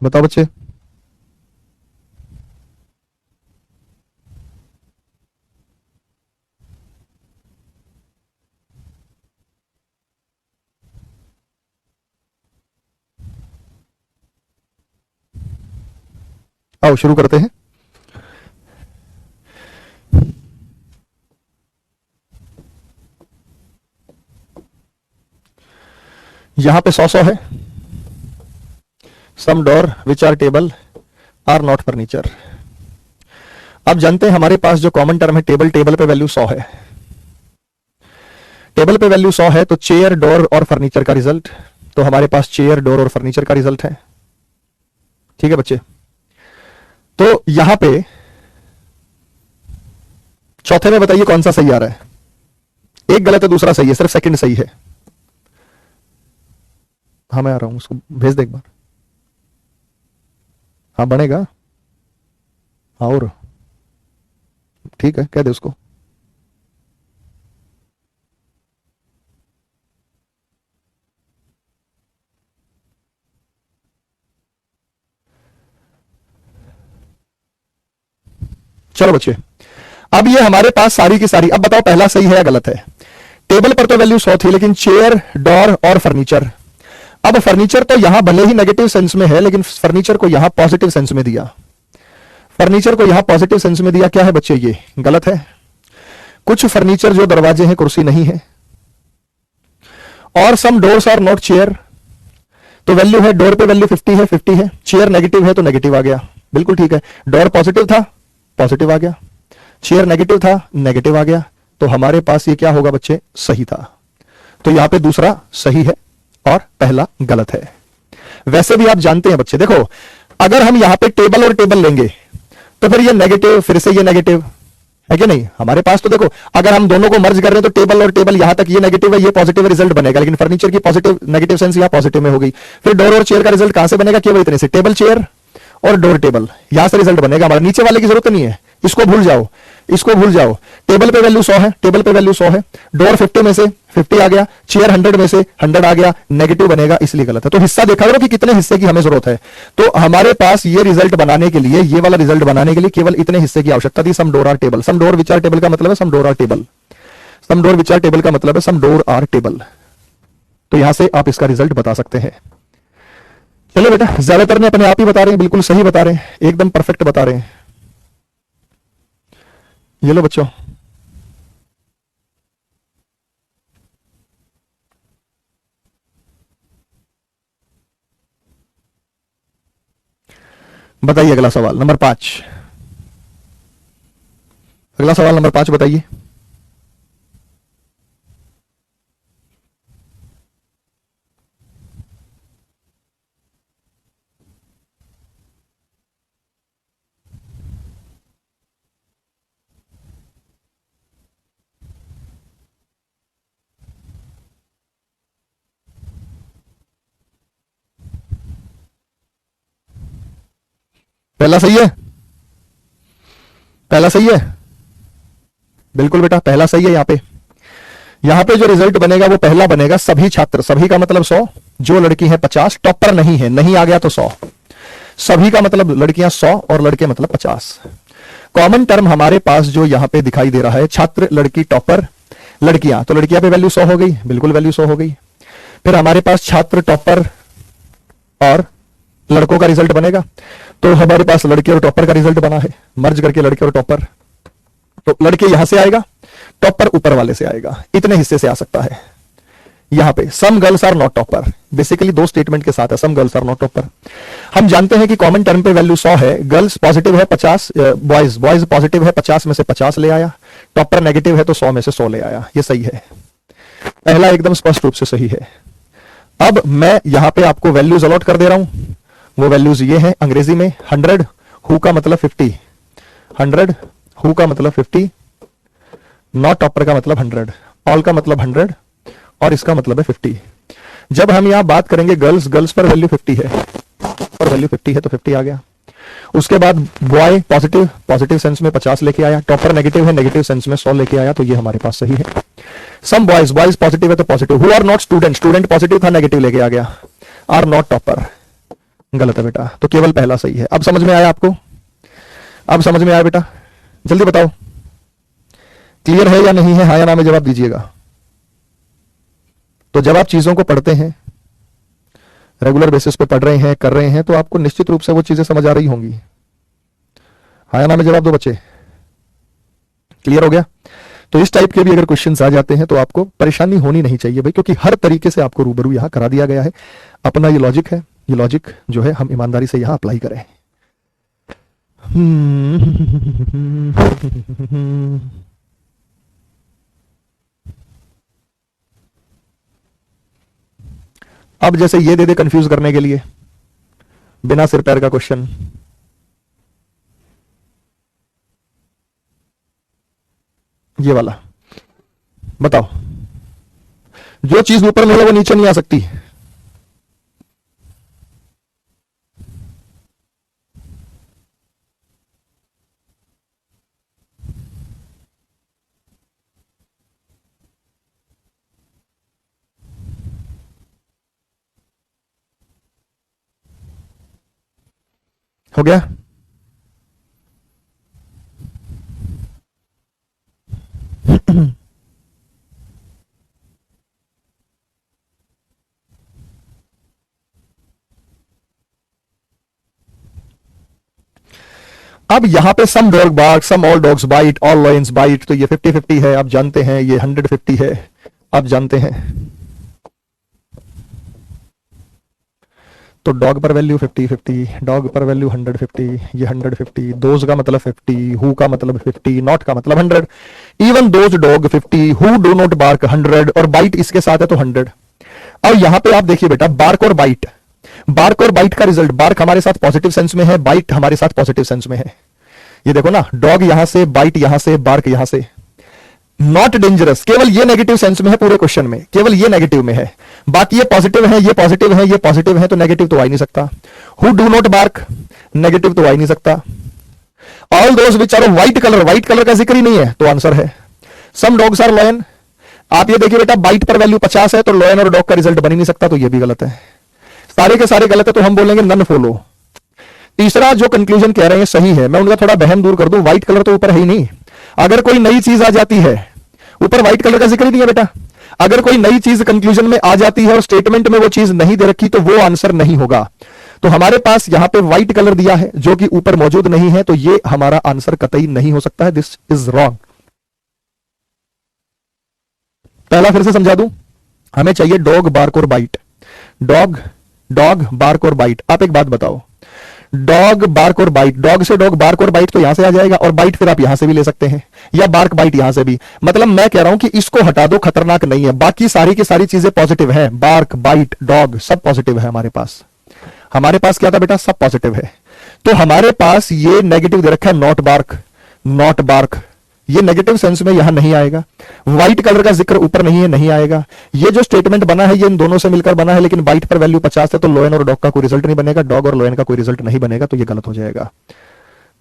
बताओ बच्चे। आओ शुरू करते हैं। यहां पे 100 है। Some door which are table are not furniture. अब जानते हैं हमारे पास जो कॉमन टर्म है टेबल, टेबल पे वैल्यू 100 है। टेबल पे वैल्यू 100 है तो चेयर, डोर और फर्नीचर का रिजल्ट, तो हमारे पास चेयर, डोर और फर्नीचर का रिजल्ट है। ठीक है बच्चे, तो यहां पे चौथे में बताइए कौन सा सही आ रहा है। एक गलत है, दूसरा सही है, सिर्फ सेकंड सही है। हाँ मैं आ रहा हूं, उसको भेज दे एक बार। हाँ बनेगा। हाँ और ठीक है, कह दे उसको। चलो बच्चे, अब ये हमारे पास सारी की सारी, अब बताओ पहला सही है या गलत है। टेबल पर तो वैल्यू 100 थी, लेकिन चेयर, डोर और फर्नीचर, अब फर्नीचर तो यहां भले ही नेगेटिव सेंस में है, लेकिन फर्नीचर को यहां पॉजिटिव सेंस में दिया। फर्नीचर को यहां पॉजिटिव सेंस में दिया, क्या है बच्चे ये गलत है। कुछ फर्नीचर जो दरवाजे हैं कुर्सी नहीं है। और सम डोर्स आर नॉट चेयर, तो वैल्यू है, डोर पे वैल्यू 50 है, 50 है, चेयर नेगेटिव है तो नेगेटिव आ गया, बिल्कुल ठीक है। डोर पॉजिटिव था, पॉजिटिव आ गया, चेयर नेगेटिव था, नेगेटिव आ गया, तो हमारे पास ये क्या होगा बच्चे, सही था। तो यहां पे दूसरा सही है और पहला गलत है। वैसे भी आप जानते हैं बच्चे, देखो अगर हम यहां पे टेबल और टेबल लेंगे तो फिर ये नेगेटिव, फिर से ये नेगेटिव है कि नहीं। हमारे पास तो देखो अगर हम दोनों को मर्ज कर रहे हैं तो टेबल और टेबल, यहां तक ये नेगेटिव है, ये पॉजिटिव रिजल्ट बनेगा, लेकिन फर्नीचर की पॉजिटिव नेगेटिव सेंस यहां पॉजिटिव में हो गई। फिर डोर और चेयर का रिजल्ट कहां से बनेगा, केवल इतने से, टेबल चेयर और डोर टेबल, यहां से रिजल्ट बनेगा हमारा, नीचे वाले की जरूरत नहीं है, इसको भूल जाओ, इसको भूल जाओ। टेबल पे वैल्यू 100 है, टेबल पे वैल्यू 100 है, डोर 50 में से 50 आ गया, चेयर 100 में से 100 आ गया, नेगेटिव बनेगा, इसलिए गलत है। तो हिस्सा देखा करो कि कितने हिस्से की हमें जरूरत है। तो हमारे पास ये रिजल्ट बनाने के लिए, ये वाला रिजल्ट बनाने के लिए केवल इतने हिस्से की आवश्यकता थी, some door are table. Some door which are table का मतलब है some door are table, some door which are table का मतलब है सम डोर आर टेबल। तो यहां से आप इसका रिजल्ट बता सकते हैं। चलो बेटा, ज्यादातर ने अपने आप ही बता रहे हैं, बिल्कुल सही बता रहे हैं, एकदम परफेक्ट बता रहे हैं। ये लो बच्चों, बताइए अगला सवाल नंबर 5। अगला सवाल नंबर 5 बताइए। पहला सही है, पहला सही है, बिल्कुल बेटा पहला सही है। यहां पे जो रिजल्ट बनेगा वो पहला बनेगा। सभी छात्र, सभी का मतलब 100, जो लड़की है 50, टॉपर नहीं है, नहीं आ गया तो 100। सभी का मतलब लड़कियां 100 और लड़के मतलब 50। कॉमन टर्म हमारे पास जो यहां पे दिखाई दे रहा है, छात्र, लड़की, टॉपर, लड़कियां, तो लड़कियां पे वैल्यू 100 हो गई, बिल्कुल वैल्यू 100 हो गई। फिर हमारे पास छात्र, टॉपर और लड़कों का रिजल्ट बनेगा, तो हमारे पास लड़के और टॉपर का रिजल्ट बना है, मर्ज करके लड़के और टॉपर। तो लड़के यहां से आएगा, टॉपर ऊपर वाले से आएगा, इतने हिस्से से आ सकता है। यहां पे some girls are not topper, basically दो स्टेटमेंट के साथ है, some girls are not topper. हम जानते हैं कि कॉमन टर्म पे वैल्यू 100 है, गर्ल्स पॉजिटिव है 50, बॉयज पॉजिटिव है 50 में से 50 ले आया, टॉपर नेगेटिव है तो 100 में से 100 ले आया, ये सही है। पहला एकदम स्पष्ट रूप से सही है। अब मैं यहां पे आपको वैल्यूज अलॉट कर दे रहा हूं, वो वैल्यूज ये हैं अंग्रेजी में 100, हु का मतलब 50, 100, हु का मतलब 50, नॉट टॉपर का मतलब 100, ऑल का मतलब 100 और इसका मतलब है 50। जब हम यहां बात करेंगे गर्ल्स, गर्ल्स पर वैल्यू 50 है, और वैल्यू 50 है तो 50 आ गया। उसके बाद बॉय पॉजिटिव, पॉजिटिव सेंस में 50 लेके आया, टॉपर नेगेटिव है, नेगेटिव सेंस में 100 लेके आया, तो ये हमारे पास सही है। सम बॉयज, बॉयज पॉजिटिव है तो positive, who are not student, student positive था नेगेटिव लेके आ गया, आर नॉट टॉपर, गलत है बेटा, तो केवल पहला सही है। अब समझ में आया आपको? अब समझ में आया बेटा? जल्दी बताओ क्लियर है या नहीं है, हाँ या ना में जवाब दीजिएगा। तो जब आप चीजों को पढ़ते हैं, रेगुलर बेसिस पे पढ़ रहे हैं, कर रहे हैं, तो आपको निश्चित रूप से वो चीजें समझ आ रही होंगी। हाँ या ना में जवाब दो बच्चे। क्लियर हो गया? तो इस टाइप के भी अगर क्वेश्चंस आ जाते हैं तो आपको परेशानी होनी नहीं चाहिए भाई, क्योंकि हर तरीके से आपको रूबरू यहां करा दिया गया है। अपना ये लॉजिक है, ये लॉजिक जो है हम ईमानदारी से यहां अप्लाई करें। अब जैसे ये दे दे कंफ्यूज करने के लिए, बिना सिर पैर का क्वेश्चन, ये वाला बताओ, जो चीज ऊपर नहीं है वो नीचे नहीं आ सकती। हो गया? अब यहां पे some dog bark, some all dogs bite, all lions bite, तो ये 50-50 है, आप जानते हैं। ये 150 है, आप जानते हैं। तो डॉग पर वैल्यू 50-50, डॉग पर वैल्यू 150, ये 150, दोज का मतलब 50, हु का मतलब 50, नॉट का मतलब 100, even those dog 50, who do not bark 100, और बाइट इसके साथ है तो 100। और यहां पे आप देखिए बेटा, बार्क और बाइट, बार्क और बाइट का रिजल्ट, बार्क हमारे साथ पॉजिटिव सेंस में है, बाइट हमारे साथ पॉजिटिव सेंस में है। ये देखो ना, डॉग यहां से, बाइट यहां से, बार्क यहां से। नॉट डेंजरस केवल ये नेगेटिव सेंस में है, पूरे क्वेश्चन में केवल ये नेगेटिव में है, बाकी ये पॉजिटिव है, ये पॉजिटिव है, ये पॉजिटिव है, तो नेगेटिव तो आ ही नहीं सकता। Who do not bark, negative तो आ ही नहीं सकता। All those which are white colour, white colour का जिक्र ही नहीं है, तो आंसर है। सम डॉग्स आर लॉयन, आप ये देखिए बेटा, बाइट पर वैल्यू 50 है, तो लॉयन और डॉग का रिजल्ट बन ही नहीं सकता, तो ये भी गलत है। सारे के सारे गलत है, तो हम बोलेंगे नन फॉलो। तीसरा जो कंक्लूजन कह रहे हैं सही है, मैं उनका थोड़ा बहम दूर कर दूं, व्हाइट कलर तो ऊपर है ही नहीं। अगर कोई नई चीज आ जाती है, ऊपर व्हाइट कलर का जिक्र ही नहीं है बेटा, अगर कोई नई चीज कंक्लूजन में आ जाती है और स्टेटमेंट में वो चीज नहीं दे रखी, तो वो आंसर नहीं होगा। तो हमारे पास यहां पे व्हाइट कलर दिया है जो कि ऊपर मौजूद नहीं है, तो ये हमारा आंसर कतई नहीं हो सकता है, दिस इज रॉन्ग। पहला फिर से समझा दूं, हमें चाहिए डॉग, बार्क और बाइट। डॉग, डॉग, बार्क और बाइट। आप एक बात बताओ, डॉग, बार्क और बाइट, डॉग से डॉग, बार्क और बाइट तो यहां से आ जाएगा, और बाइट फिर आप यहां से भी ले सकते हैं, या बार्क बाइट यहां से भी। मतलब मैं कह रहा हूं कि इसको हटा दो, खतरनाक नहीं है, बाकी सारी की सारी चीजें पॉजिटिव है, बार्क, बाइट, डॉग सब पॉजिटिव है हमारे पास। हमारे पास क्या था बेटा, सब पॉजिटिव है। तो हमारे पास ये नेगेटिव दे रखा है, नॉट बार्क, नॉट बार्क, ये नेगेटिव सेंस में यहां नहीं आएगा। व्हाइट कलर का जिक्र ऊपर नहीं है, नहीं आएगा। ये जो स्टेटमेंट बना है ये इन दोनों से मिलकर बना है, लेकिन व्हाइट पर वैल्यू 50 है तो लोयन और डॉग का कोई रिजल्ट नहीं बनेगा, डॉग और लोयन का कोई रिजल्ट नहीं बनेगा, तो ये गलत हो जाएगा।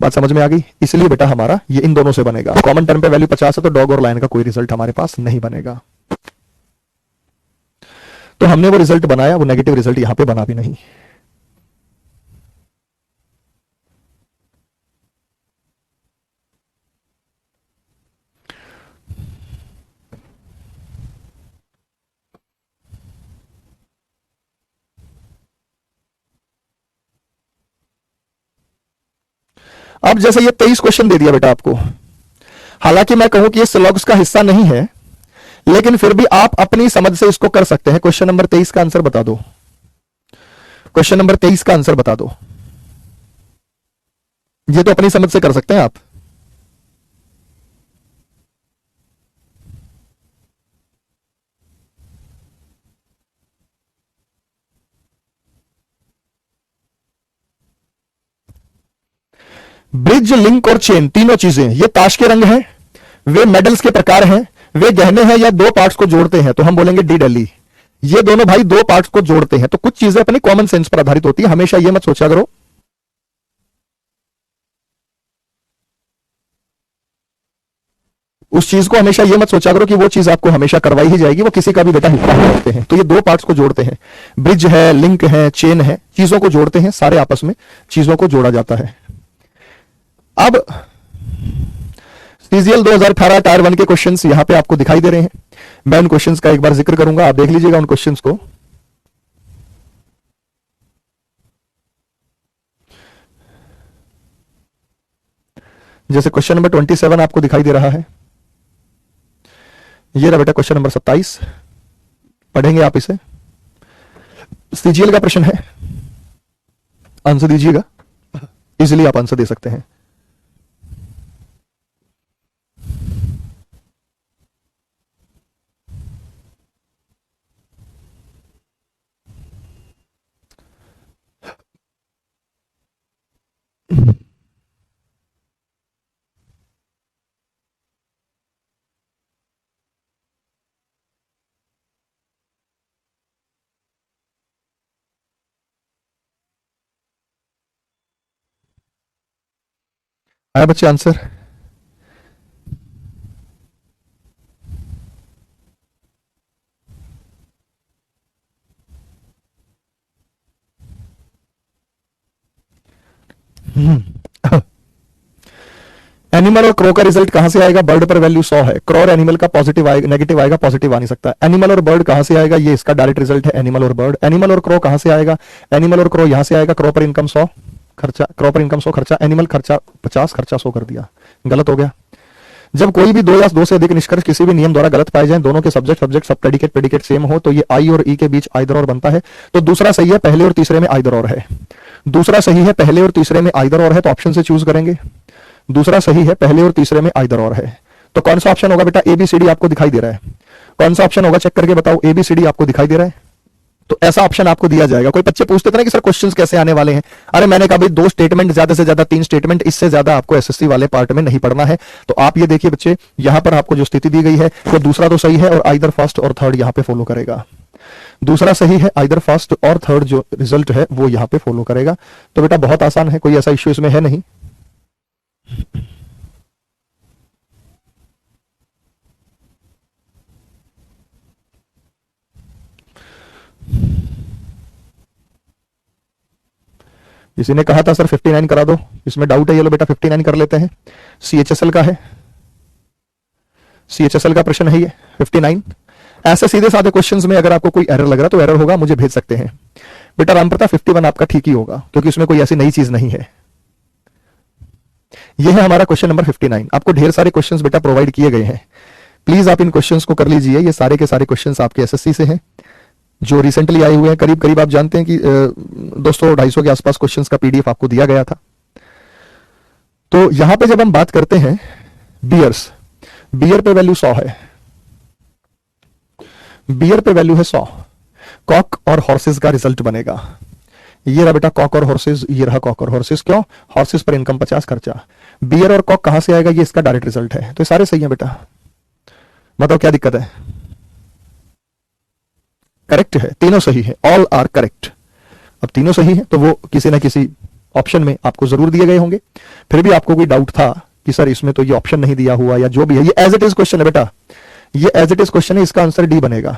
बात समझ में आ गई? इसलिए बेटा हमारा ये इन दोनों से बनेगा। कॉमन टर्म पे वैल्यू 50 है तो डॉग और लायन का कोई रिजल्ट हमारे पास नहीं बनेगा। तो हमने वो रिजल्ट बनाया, वो नेगेटिव रिजल्ट यहां पे बना भी नहीं। अब जैसे ये 23 क्वेश्चन दे दिया बेटा आपको, हालांकि मैं कहूं कि ये सिलेबस का हिस्सा नहीं है, लेकिन फिर भी आप अपनी समझ से इसको कर सकते हैं। क्वेश्चन नंबर 23 का आंसर बता दो। क्वेश्चन नंबर 23 का आंसर बता दो। ये तो अपनी समझ से कर सकते हैं आप। ब्रिज, लिंक और चेन तीनों चीजें, ये ताश के रंग हैं, वे मेडल्स के प्रकार हैं, वे गहने हैं या दो पार्ट्स को जोड़ते हैं, तो हम बोलेंगे डी डेली। ये दोनों भाई दो पार्ट्स को जोड़ते हैं, तो कुछ चीजें अपनी कॉमन सेंस पर आधारित होती है, हमेशा ये मत सोचा करो उस चीज को, हमेशा ये मत सोचा करो कि वो चीज आपको हमेशा करवाई ही जाएगी, वो किसी का भी बेटा हिस्सा होते हैं। तो ये दो पार्ट्स को जोड़ते हैं, ब्रिज है, लिंक है, चेन है, चीजों को जोड़ते हैं, सारे आपस में चीजों को जोड़ा जाता है। अब सीजीएल 2018 टायर 1 के क्वेश्चंस यहां पे आपको दिखाई दे रहे हैं। मैं उन क्वेश्चंस का एक बार जिक्र करूंगा, आप देख लीजिएगा उन क्वेश्चंस को। जैसे क्वेश्चन नंबर 27 आपको दिखाई दे रहा है, ये रहा बेटा क्वेश्चन नंबर 27, पढ़ेंगे आप इसे। सीजीएल का प्रश्न है, आंसर दीजिएगा, इजीली आप आंसर दे सकते हैं। आया बच्चे आंसर? एनिमल और क्रो का रिजल्ट कहां से आएगा? बर्ड पर वैल्यू 100 है, क्रो और एनिमल का पॉजिटिव आएगा, नेगेटिव आएगा, पॉजिटिव आ नहीं सकता। एनिमल और बर्ड कहां से आएगा? ये इसका डायरेक्ट रिजल्ट है, एनिमल और बर्ड। एनिमल और क्रो कहां से आएगा? एनिमल और क्रो यहां से आएगा, क्रो पर इनकम 100 खर्चा, क्रो पर इनकम 100 खर्चा, एनिमल खर्चा 50, खर्चा 100 कर दिया, गलत हो गया। जब कोई भी दो या दो से अधिक निष्कर्ष किसी भी नियम द्वारा गलत पाए जाएं, दोनों के सब्जेक्ट सब्जेक्ट सब प्रेडिकेट प्रेडिकेट सेम हो, तो ये आई और ई के बीच आइदर और बनता है। तो दूसरा सही है, पहले और तीसरे में आइदर और है। दूसरा सही है, पहले और तीसरे में आइदर और है, तो ऑप्शन से चूज करेंगे। दूसरा सही है, पहले और तीसरे में आइदर और है, तो कौन सा ऑप्शन होगा बेटा? एबीसीडी आपको दिखाई दे रहा है, कौन सा ऑप्शन होगा चेक करके बताओ। एबीसीडी आपको दिखाई दे रहा है, तो ऐसा ऑप्शन आपको दिया जाएगा। कोई बच्चे पूछते थे ना कि सर क्वेश्चंस कैसे आने वाले हैं, अरे मैंने कहा भाई 2 स्टेटमेंट, ज्यादा से ज्यादा 3 स्टेटमेंट, इससे ज्यादा आपको एसएससी वाले पार्ट में नहीं पढ़ना है। तो आप ये देखिए बच्चे, यहां पर आपको जो स्थिति दी गई है, तो दूसरा तो सही है और आइदर फर्स्ट और थर्ड यहां पे फॉलो करेगा। दूसरा सही है, आइदर फर्स्ट और थर्ड जो रिजल्ट है वो यहां पे फॉलो करेगा। तो बेटा बहुत आसान है, कोई ऐसा इश्यू इसमें है नहीं। किसी ने कहा था सर 59 करा दो, इसमें डाउट है, ये लो बेटा 59 कर लेते हैं। सीएचएसएल का है, सीएचएसएल का प्रश्न है ये 59। ऐसे सीधे साधे क्वेश्चंस में अगर आपको कोई एरर लग रहा तो एरर होगा, मुझे भेज सकते हैं। बेटा रामप्रताप 51 आपका ठीक ही होगा, क्योंकि उसमें कोई ऐसी नई चीज नहीं है। यह है हमारा क्वेश्चन नंबर 59। आपको ढेर सारे क्वेश्चंस बेटा प्रोवाइड किए गए हैं, प्लीज आप इन क्वेश्चंस को कर लीजिए। ये सारे के सारे क्वेश्चंस आपके एसएससी से हैं, जो रिसेंटली आए हुए हैं। करीब करीब आप जानते हैं कि 200-250 के आसपास क्वेश्चंस का पीडीएफ आपको दिया गया था। तो यहां पे जब हम बात करते हैं बियर्स, बियर पे वैल्यू 100 है, बियर पे वैल्यू है 100, कॉक और हॉर्सेस का रिजल्ट बनेगा। ये रहा बेटा कॉक और हॉर्सेस, ये रहा कॉक और हॉर्सेस। क्यों? हॉर्सेस पर इनकम 50 खर्चा। बियर और कॉक कहां से आएगा? ये इसका डायरेक्ट रिजल्ट है। तो ये सारे सही है बेटा, बताओ क्या दिक्कत है? करेक्ट है, तीनों सही है, ऑल आर करेक्ट। अब तीनों सही है तो वो किसी ना किसी ऑप्शन में आपको जरूर दिए गए होंगे। फिर भी आपको कोई डाउट था कि सर इसमें तो ये ऑप्शन नहीं दिया हुआ या जो भी है, ये एज इट इज क्वेश्चन है बेटा, ये एज इट इज क्वेश्चन है, इसका आंसर डी बनेगा।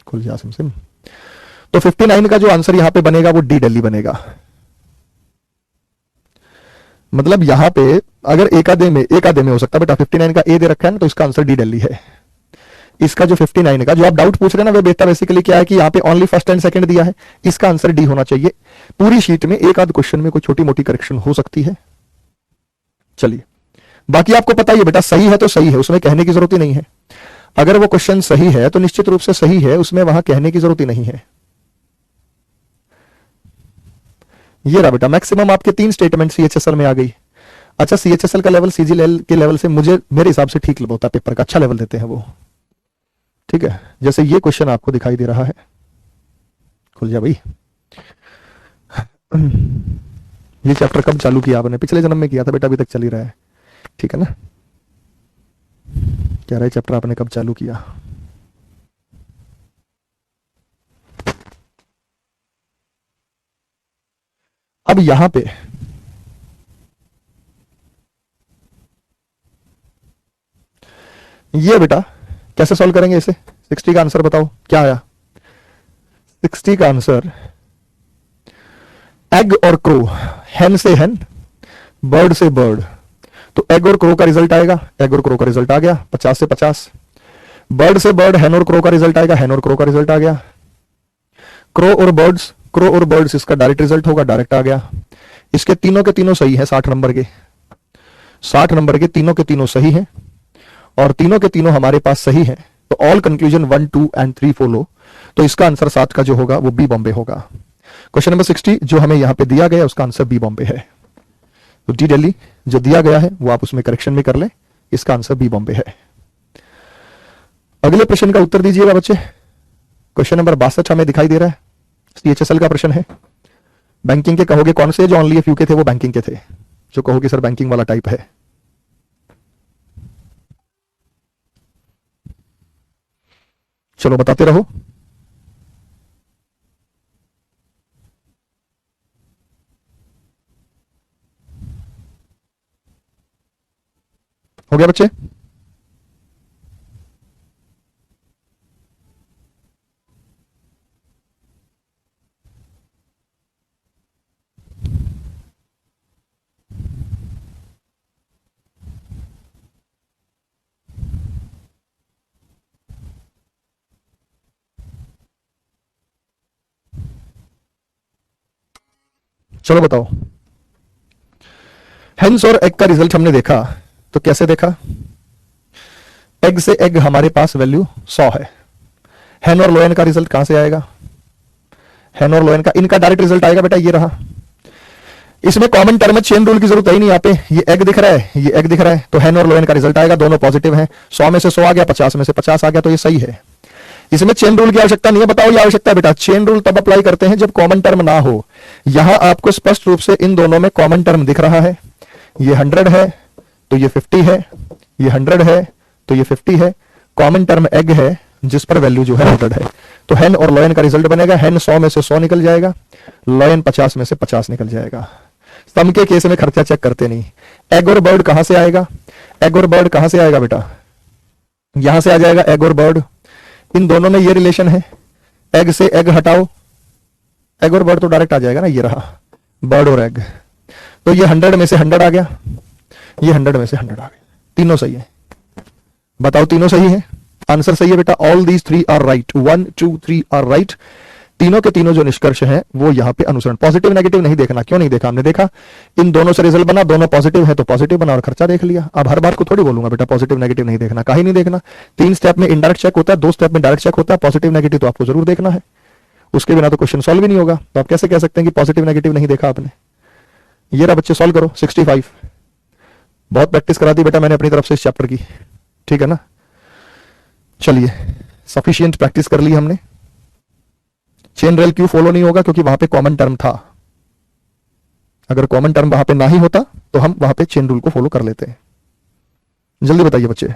खुल जा सिम। तो 59 का जो आंसर यहां पे बनेगा वो डी दिल्ली बनेगा। मतलब यहां पे अगर एक आधे में हो सकता है बेटा, 59 का ए दे रखा है ना, तो इसका आंसर डी दिल्ली है। इसका जो 59 का जो आप डाउट पूछ रहे हैं ना, वो बेटा बेसिकली क्या है कि यहाँ पे ओनली फर्स्ट एंड सेकंड दिया है, इसका आंसर डी होना चाहिए। पूरी शीट में एक आध क्वेश्चन में कोई छोटी मोटी करेक्शन हो सकती है। चलिए, बाकी आपको पता ही है बेटा, सही है तो सही है, उसमें कहने की जरूरत ही नहीं है। अगर वो क्वेश्चन सही है तो निश्चित रूप से सही है, उसमें वहां कहने की जरूरत ही नहीं है। ये रहा बेटा, मैक्सिमम आपके 3 स्टेटमेंट सीएचएसएल में आ गई। अच्छा, सीएचएसएल का लेवल सीजीएल के लेवल से मुझे मेरे हिसाब से ठीक होता है, पेपर का अच्छा लेवल देते हैं वो। ठीक है, जैसे ये क्वेश्चन आपको दिखाई दे रहा है, खुल जा भाई। ये चैप्टर कब चालू किया आपने? पिछले जन्म में किया था बेटा, अभी तक चल ही रहा है। ठीक है ना? क्या रहा है चैप्टर आपने कब चालू किया? अब यहां पे ये बेटा कैसे सॉल्व करेंगे इसे? 60 का आंसर बताओ क्या आया? 60 का आंसर एग और क्रो, हेन से हेन, बर्ड से बर्ड। तो एग और क्रो का रिजल्ट आएगा, एग और क्रो का रिजल्ट आ गया 50 से 50। बर्ड से बर्ड, हेन और क्रो का रिजल्ट आएगा, हेन और क्रो का रिजल्ट आ गया। क्रो और बर्ड्स इसका डायरेक्ट रिजल्ट होगा, डायरेक्ट आ गया। इसके तीनों के तीनों सही है, 60 नंबर के, 60 नंबर के तीनों के तीनों सही है, और तीनों के तीनों हमारे पास सही है। तो ऑल कंक्लूजन 1, 2 एंड 3 फॉलो। तो इसका आंसर 7 का जो होगा वो बी बॉम्बे होगा। क्वेश्चन नंबर 60 जो हमें यहां पे दिया गया उसका आंसर बी बॉम्बे है। तो डी दिल्ली जो दिया गया है वो आप उसमें करेक्शन में कर ले, इसका आंसर बी बॉम्बे है। अगले प्रश्न का उत्तर दीजिएगा बच्चे। क्वेश्चन नंबर 62 हमें दिखाई दे रहा है, सीएचएसएल का प्रश्न है। बैंकिंग के कहोगे कौन से? जो ओनली फ्यू के थे वो बैंकिंग के थे, जो कहोगे सर बैंकिंग वाला टाइप है। चलो बताते रहो। हो गया बच्चे? चलो बताओ। हेंस और एग का रिजल्ट हमने देखा, तो कैसे देखा? एग से एग हमारे पास वैल्यू 100 है। हेन और लोयन का रिजल्ट कहां से आएगा? हेन और लोयन का इनका डायरेक्ट रिजल्ट आएगा बेटा, ये रहा। इसमें कॉमन टर्म में चेन रूल की जरूरत है ही नहीं। यहाँ पे ये एग दिख रहा है, ये एग दिख रहा है, तो हेन और लोयन का रिजल्ट आएगा, दोनों पॉजिटिव हैं। 100 में से 100 आ गया, 50 में से 50 आ गया, तो ये सही है। इसमें चेन रूल की आवश्यकता नहीं है। बताओ ये आवश्यकता है बेटा? चेन रूल तब अप्लाई करते हैं जब कॉमन टर्म ना हो। यहां आपको स्पष्ट रूप से इन दोनों में कॉमन टर्म दिख रहा है। ये 100 है तो ये 50 है, ये 100 है तो ये 50 है। कॉमन टर्म एग है जिस पर वैल्यू जो है 100 है। तो हेन और लोयन का रिजल्ट बनेगा, हेन 100 में से 100 निकल जाएगा, लोयन 50 में से 50 निकल जाएगा। सम के केस में खर्चा चेक करते नहीं। एग और बर्ड कहां से आएगा? एग और बर्ड कहां से आएगा बेटा? यहां से आ जाएगा एग और बर्ड। इन दोनों में ये रिलेशन है, एग से एग हटाओ, एग और बर्ड तो डायरेक्ट आ जाएगा ना, ये रहा बर्ड और एग। तो ये 100 में से 100 आ गया, ये 100 में से 100 आ गया, तीनों सही है। बताओ तीनों सही है? आंसर सही है बेटा, all these 3 are right, 1 2 3 are right. तीनों के तीनों जो निष्कर्ष हैं वो यहां पे अनुसरण। पॉजिटिव नेगेटिव नहीं देखना, क्यों नहीं देखा? हमने देखा इन दोनों से रिजल्ट बना, दोनों पॉजिटिव है तो पॉजिटिव बना और खर्चा देख लिया। अब हर बात को थोड़ी बोलूंगा बेटा पॉजिटिव नेगेटिव नहीं देखना, काहे नहीं देखना? 3 स्टेप में इनडायरेक्ट चेक होता है, 2 स्टेप में डायरेक्ट चेक होता है। पॉजिटिव नेगेटिव तो आपको जरूर देखना है, उसके बिना तो क्वेश्चन सॉल्व ही नहीं होगा। तो आप कैसे कह सकते हैं कि पॉजिटिव नेगेटिव नहीं देखा आपने? ये रहा बच्चे, सॉल्व करो। 65 बहुत प्रैक्टिस करा दी बेटा मैंने अपनी तरफ से इस चैप्टर की, ठीक है ना? चलिए, सफिशिएंट प्रैक्टिस कर ली हमने। चेन रूल क्यों फॉलो नहीं होगा? क्योंकि वहां पे कॉमन टर्म था। अगर कॉमन टर्म वहां पे ना ही होता तो हम वहां पे चेन रूल को फॉलो कर लेते हैं। जल्दी बताइए बच्चे।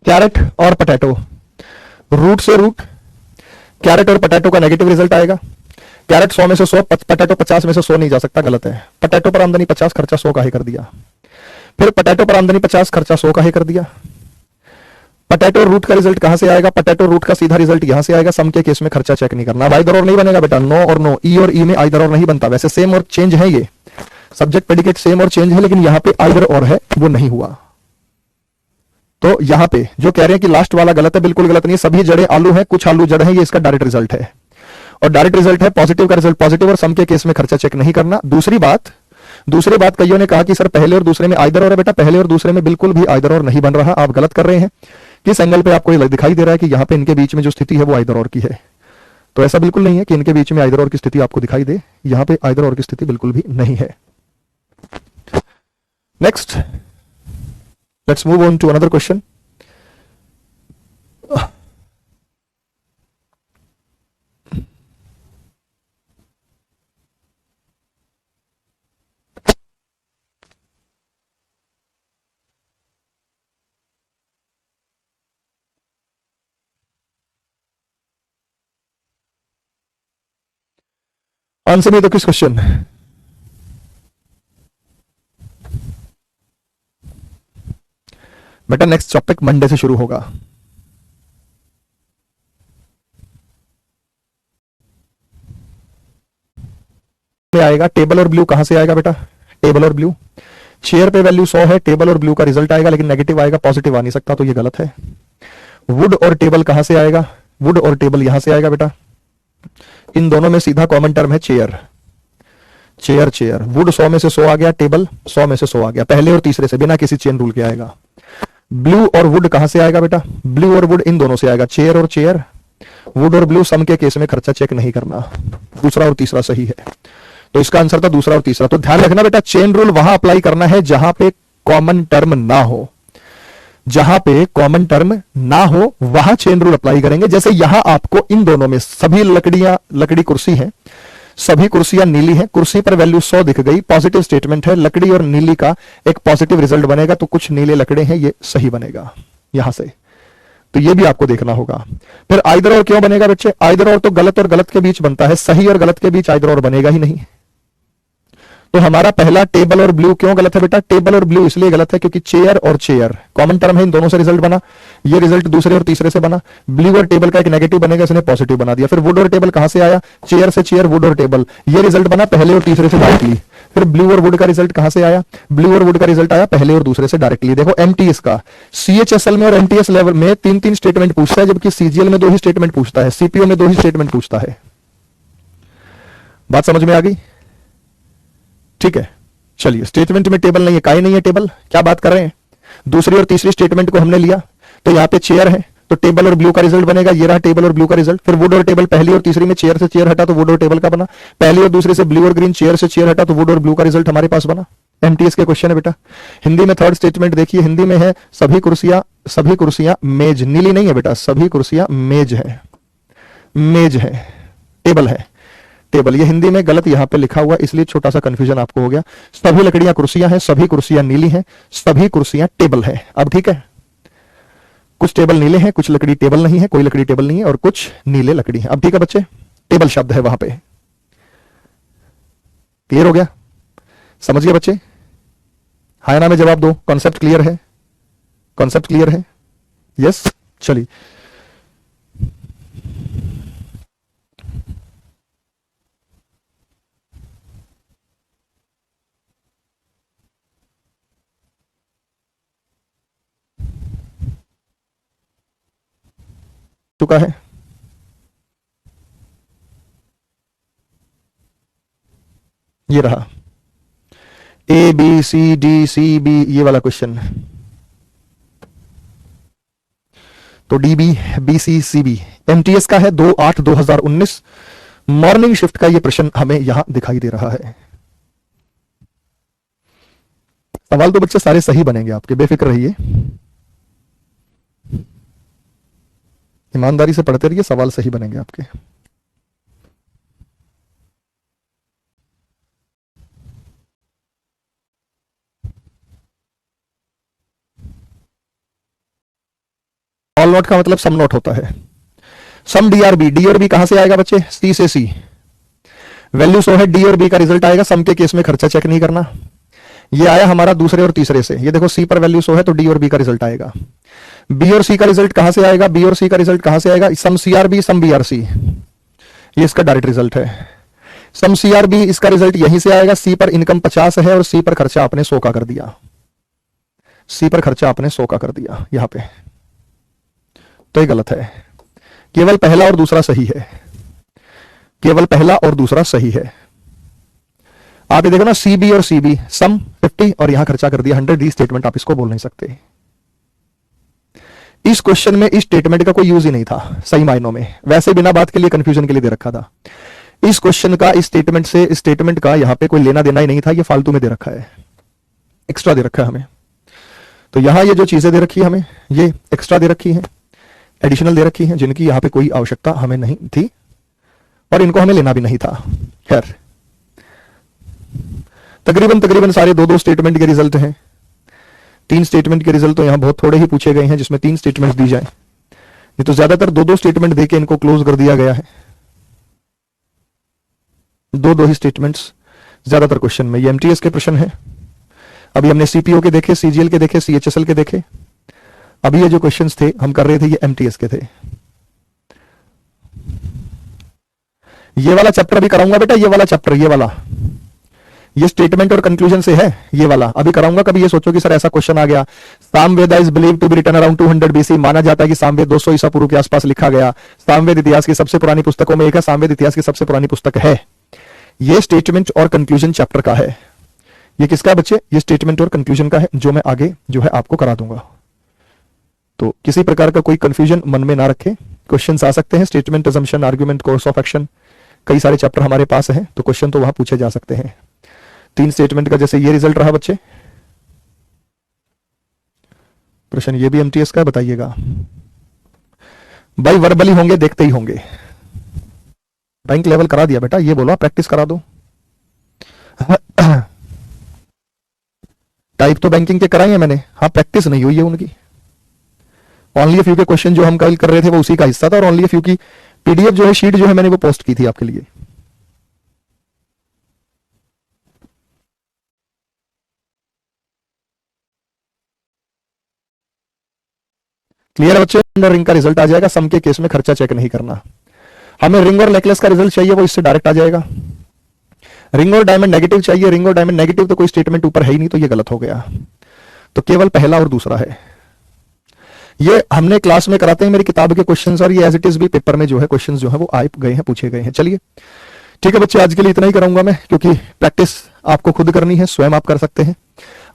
कैरेट और पटेटो, रूट से रूट, कैरेट और पटेटो का नेगेटिव रिजल्ट आएगा। कैरेट 100 में से 100, पटेटो 50 में से 100 नहीं जा सकता, गलत है। पटेटो पर आमदनी 50, खर्चा 100 का ही कर दिया। फिर पटेटो पर आमदनी 50, खर्चा 100 का ही कर दिया। पटेटो रूट का रिजल्ट कहां से आएगा? पटेटो रूट का सीधा रिजल्ट यहां से आएगा। सम के केस में खर्चा चेक नहीं करना। अब आइदर और नहीं बनेगा बेटा, नो और नो, ई और ई में आइदर और नहीं बनता। वैसे सेम और चेंज है, ये सब्जेक्ट प्रेडिकेट सेम और चेंज है, लेकिन यहां पे आइदर और है, वो नहीं हुआ। तो यहां पे जो कह रहे हैं कि लास्ट वाला गलत है, बिल्कुल गलत नहीं है। सभी जड़ें आलू हैं, कुछ आलू जड़ है, ये इसका डायरेक्ट रिजल्ट है। और डायरेक्ट रिजल्ट है पॉजिटिव का रिजल्ट पॉजिटिव, और सम के केस में खर्चा चेक नहीं करना। दूसरी बात कईयों ने कहा कि सर पहले और दूसरे में आइदर और है। बेटा पहले और दूसरे में बिल्कुल भी आइदर और नहीं बन रहा, आप गलत कर रहे हैं। किस एंगल पे आपको दिखाई दे रहा है कि यहां पे इनके बीच में जो स्थिति है वो आइदर और की है? तो ऐसा बिल्कुल नहीं है कि इनके बीच में आइदर और की स्थिति आपको दिखाई दे। यहां पे आइदर और की स्थिति बिल्कुल भी नहीं है। Next, let's move on to another question. Answer नहीं तो किस क्वेश्चन? बेटा नेक्स्ट टॉपिक मंडे से शुरू होगा। में आएगा टेबल और ब्लू। कहां से आएगा बेटा? टेबल और ब्लू। शेयर पे वैल्यू 100 है, टेबल और ब्लू का रिजल्ट आएगा, लेकिन नेगेटिव आएगा, पॉजिटिव आ नहीं सकता, तो ये गलत है। वुड और टेबल कहां से आएगा? वुड और टेबल यहां से आएगा बेटा। इन दोनों में सीधा कॉमन टर्म है चेयर। चेयर चेयर, वुड 100 में से 100 आ गया, टेबल 100 में से 100 आ गया, पहले और तीसरे से, बिना किसी चेन रूल के आएगा। ब्लू और वुड कहां से आएगा बेटा? ब्लू और वुड इन दोनों से आएगा, चेयर और चेयर। वुड और ब्लू सम के केस में खर्चा चेक नहीं करना। दूसरा और तीसरा सही है, तो इसका आंसर था दूसरा और तीसरा। तो ध्यान रखना बेटा, चेन रूल वहां अप्लाई करना है जहां पे कॉमन टर्म ना हो। जहां पे कॉमन टर्म ना हो वहां चेन रूल अप्लाई करेंगे। जैसे यहां आपको इन दोनों में सभी लकड़ी कुर्सी है, सभी कुर्सियां नीली हैं, कुर्सी पर वैल्यू 100 दिख गई, पॉजिटिव स्टेटमेंट है, लकड़ी और नीली का एक पॉजिटिव रिजल्ट बनेगा, तो कुछ नीले लकड़े हैं, ये सही बनेगा यहां से। तो ये भी आपको देखना होगा। फिर आइदर और क्यों बनेगा बच्चे? आइदर और तो गलत और गलत के बीच बनता है, सही और गलत के बीच आइदर और बनेगा ही नहीं। तो हमारा पहला टेबल और ब्लू क्यों गलत है बेटा? टेबल और ब्लू इसलिए गलत है क्योंकि चेयर और चेयर कॉमन टर्म है, इन दोनों से रिजल्ट बना, ये रिजल्ट दूसरे और तीसरे से बना। ब्लू और टेबल का एक नेगेटिव बनेगा, इसने पॉजिटिव बना दिया। फिर वुड और टेबल कहां से आया? चेयर से चेयर, वुड और टेबल, ये रिजल्ट बना पहले और तीसरे से डायरेक्टली। फिर ब्लू और वुड का रिजल्ट कहां से आया? ब्लू और वुड का रिजल्ट आया पहले और दूसरे से डायरेक्टली। देखो एमटीएस का, सीएचएसएल में और एमटीएस लेवल में 3-3 स्टेटमेंट पूछता है, जबकि सीजीएल में 2 ही स्टेटमेंट पूछता है, सीपीओ में 2 ही स्टेटमेंट पूछता है। बात समझ में आ गई? ठीक है, चलिए। स्टेटमेंट में टेबल नहीं है, काहे नहीं है टेबल? क्या बात कर रहे हैं? दूसरी और तीसरी स्टेटमेंट को हमने लिया, तो यहां पे चेयर है, तो टेबल और ब्लू का रिजल्ट बनेगा, ये रहा टेबल और ब्लू का रिजल्ट। फिर वुड और टेबल, पहली और तीसरी में चेयर से चेयर हटा तो वुड और टेबल का बना। पहली और दूसरी से ब्लू और ग्रीन, चेयर से चेयर हटा तो वुड और ब्लू का रिजल्ट हमारे पास बना। एमटीएस के क्वेश्चन है बेटा। हिंदी में थर्ड स्टेटमेंट देखिए, हिंदी में है सभी कुर्सियां मेज, नीली नहीं है बेटा, सभी कुर्सियां मेज है, मेज है, टेबल है, टेबल। ये हिंदी में गलत यहां पे लिखा हुआ, इसलिए छोटा सा कंफ्यूजन आपको हो गया। सभी लकड़ियां कुर्सियां हैं, सभी कुर्सियां नीली हैं, सभी कुर्सियां टेबल है। अब ठीक है, कुछ टेबल नीले हैं, कुछ लकड़ी टेबल नहीं है, कोई लकड़ी टेबल नहीं है और कुछ नीले लकड़ी है। अब ठीक है बच्चे, टेबल शब्द है वहां पे। क्लियर हो गया? समझ गए बच्चे? हाँ या ना में जवाब दो। कॉन्सेप्ट क्लियर है? कॉन्सेप्ट क्लियर है? यस, चलिए। चुका है। ये रहा A B C D C B, ये वाला क्वेश्चन। तो D B B C C B MTS का है 2/8/2019। मॉर्निंग शिफ्ट का ये प्रश्न हमें यहां दिखाई दे रहा है। सवाल तो बच्चे सारे सही बनेंगे आपके, बेफिक्र रहिए, ईमानदारी से पढ़ते रहिए, सवाल सही बनेंगे आपके। ऑल नोट का मतलब सम नोट होता है। सम डी और बी कहां से आएगा बच्चे? सी से सी। वैल्यू 100 है, डी और बी का रिजल्ट आएगा। सम के केस में खर्चा चेक नहीं करना। ये आया हमारा दूसरे और तीसरे से। ये देखो सी पर वैल्यू 100 है तो डी और बी का रिजल्ट आएगा। बी और सी का रिजल्ट कहां से आएगा? बी और सी का रिजल्ट कहां से आएगा? Some C are B, some B are C, ये इसका डायरेक्ट रिजल्ट है। सम सी आर बी, इसका रिजल्ट यहीं से आएगा। सी पर इनकम 50 है और सी पर खर्चा आपने 100 का कर दिया। सी पर खर्चा आपने 100 का कर दिया यहां पे, तो ये गलत है। केवल पहला और दूसरा सही है, केवल पहला और दूसरा सही है। आप ये देखो ना, सी बी और सी बी, सम 50 और यहां खर्चा कर दिया 100। ये स्टेटमेंट आप इसको बोल नहीं सकते। इस क्वेश्चन में इस स्टेटमेंट का कोई यूज ही नहीं था सही मायनों में, वैसे बिना बात के लिए कंफ्यूजन के लिए दे रखा था। इस क्वेश्चन का इस स्टेटमेंट से, इस स्टेटमेंट का यहां पे कोई लेना देना ही नहीं था, ये फालतू में दे रखा है, एक्स्ट्रा दे रखा है हमें। तो यहां ये जो चीजें दे रखी है हमें, ये एक्स्ट्रा दे रखी है, एडिशनल दे रखी है, जिनकी यहां पे कोई आवश्यकता हमें नहीं थी और इनको हमें लेना भी नहीं था। खैर, तकरीबन सारे दो स्टेटमेंट के रिजल्ट हैं। 3 स्टेटमेंट के रिजल्ट तो यहां बहुत थोड़े ही पूछे गए हैं जिसमें 3 स्टेटमेंट दी जाए, नहीं तो ज्यादातर 2 स्टेटमेंट देके इनको क्लोज कर दिया गया है। 2 ही स्टेटमेंट्स ज्यादातर क्वेश्चन में। ये एमटीएस के प्रश्न है। अभी हमने सीपीओ के देखे, सीजीएल के देखे, सीएचएसएल के देखे। अभी ये जो क्वेश्चंस थे हम कर रहे थे, ये एमटीएस के थे। ये वाला चैप्टर अभी कराऊंगा बेटा, ये वाला चैप्टर, ये वाला, ये स्टेटमेंट और कंक्लूजन से है, ये वाला अभी कराऊंगा। कभी ये सोचो कि सर ऐसा क्वेश्चन आ गया, Samaveda is believe to be written around 200 BC, माना जाता है कि सामवेद 200 ईसा पूर्व के आसपास लिखा गया। सामवेद इतिहास की सबसे पुरानी पुस्तकों में एक है, सामवेद इतिहास की सबसे पुरानी पुस्तक है। ये स्टेटमेंट और कंक्लूजन चैप्टर का है। ये किसका बच्चे? ये स्टेटमेंट और कंक्लूजन का है, जो मैं आगे जो है आपको करा दूंगा। तो किसी प्रकार का कोई कंफ्यूजन मन में ना रखें। क्वेश्चंस आ सकते हैं, statement, assumption, argument, course of action, कई सारे चैप्टर हमारे पास हैं, तो क्वेश्चन तो वहां पूछे जा सकते हैं। 3 स्टेटमेंट का जैसे ये रिजल्ट रहा बच्चे, प्रश्न ये भी एमटीएस का, बताइएगा भाई। वर्बली होंगे, देखते ही होंगे। बैंक लेवल करा दिया बेटा, ये बोलो प्रैक्टिस करा दो। टाइप तो बैंकिंग के कराई है मैंने, हाँ प्रैक्टिस नहीं हुई है उनकी। ओनली अ फ्यू के क्वेश्चन जो हम कल कर रहे थे वो उसी का हिस्सा था, और ओनली अ फ्यू की पीडीएफ जो है, शीट जो है, मैंने वो पोस्ट की थी आपके लिए। क्लियर है बच्चे? रिंग का रिजल्ट आ जाएगा। सम के केस में खर्चा चेक नहीं करना। हमें रिंग और नेकलेस का रिजल्ट चाहिए, वो इससे डायरेक्ट आ जाएगा। रिंग और डायमंड नेगेटिव चाहिए, रिंग और डायमंड नेगेटिव तो कोई स्टेटमेंट ऊपर है ही नहीं, तो ये गलत हो गया। तो केवल पहला और दूसरा है। ये हमने क्लास में कराते हैं मेरी किताब के क्वेश्चंस, और ये एज इट इज भी पेपर में जो है क्वेश्चंस जो है वो आए गए हैं, पूछे गए हैं। चलिए ठीक है बच्चे, आज के लिए इतना ही कराऊंगा मैं, क्योंकि प्रैक्टिस आपको खुद करनी है, स्वयं आप कर सकते हैं।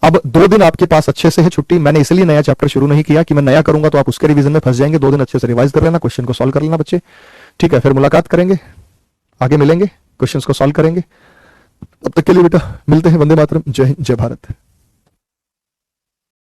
अब 2 दिन आपके पास अच्छे से है छुट्टी। मैंने इसलिए नया चैप्टर शुरू नहीं किया कि मैं नया करूंगा तो आप उसके रिवीजन में फंस जाएंगे। 2 दिन अच्छे से रिवाइज कर लेना, क्वेश्चन को सॉल्व कर लेना बच्चे। ठीक है, फिर मुलाकात करेंगे, आगे मिलेंगे, क्वेश्चंस को सॉल्व करेंगे। तब तक के लिए बेटा मिलते हैं। वंदे मातरम, जय हिंद, जय भारत।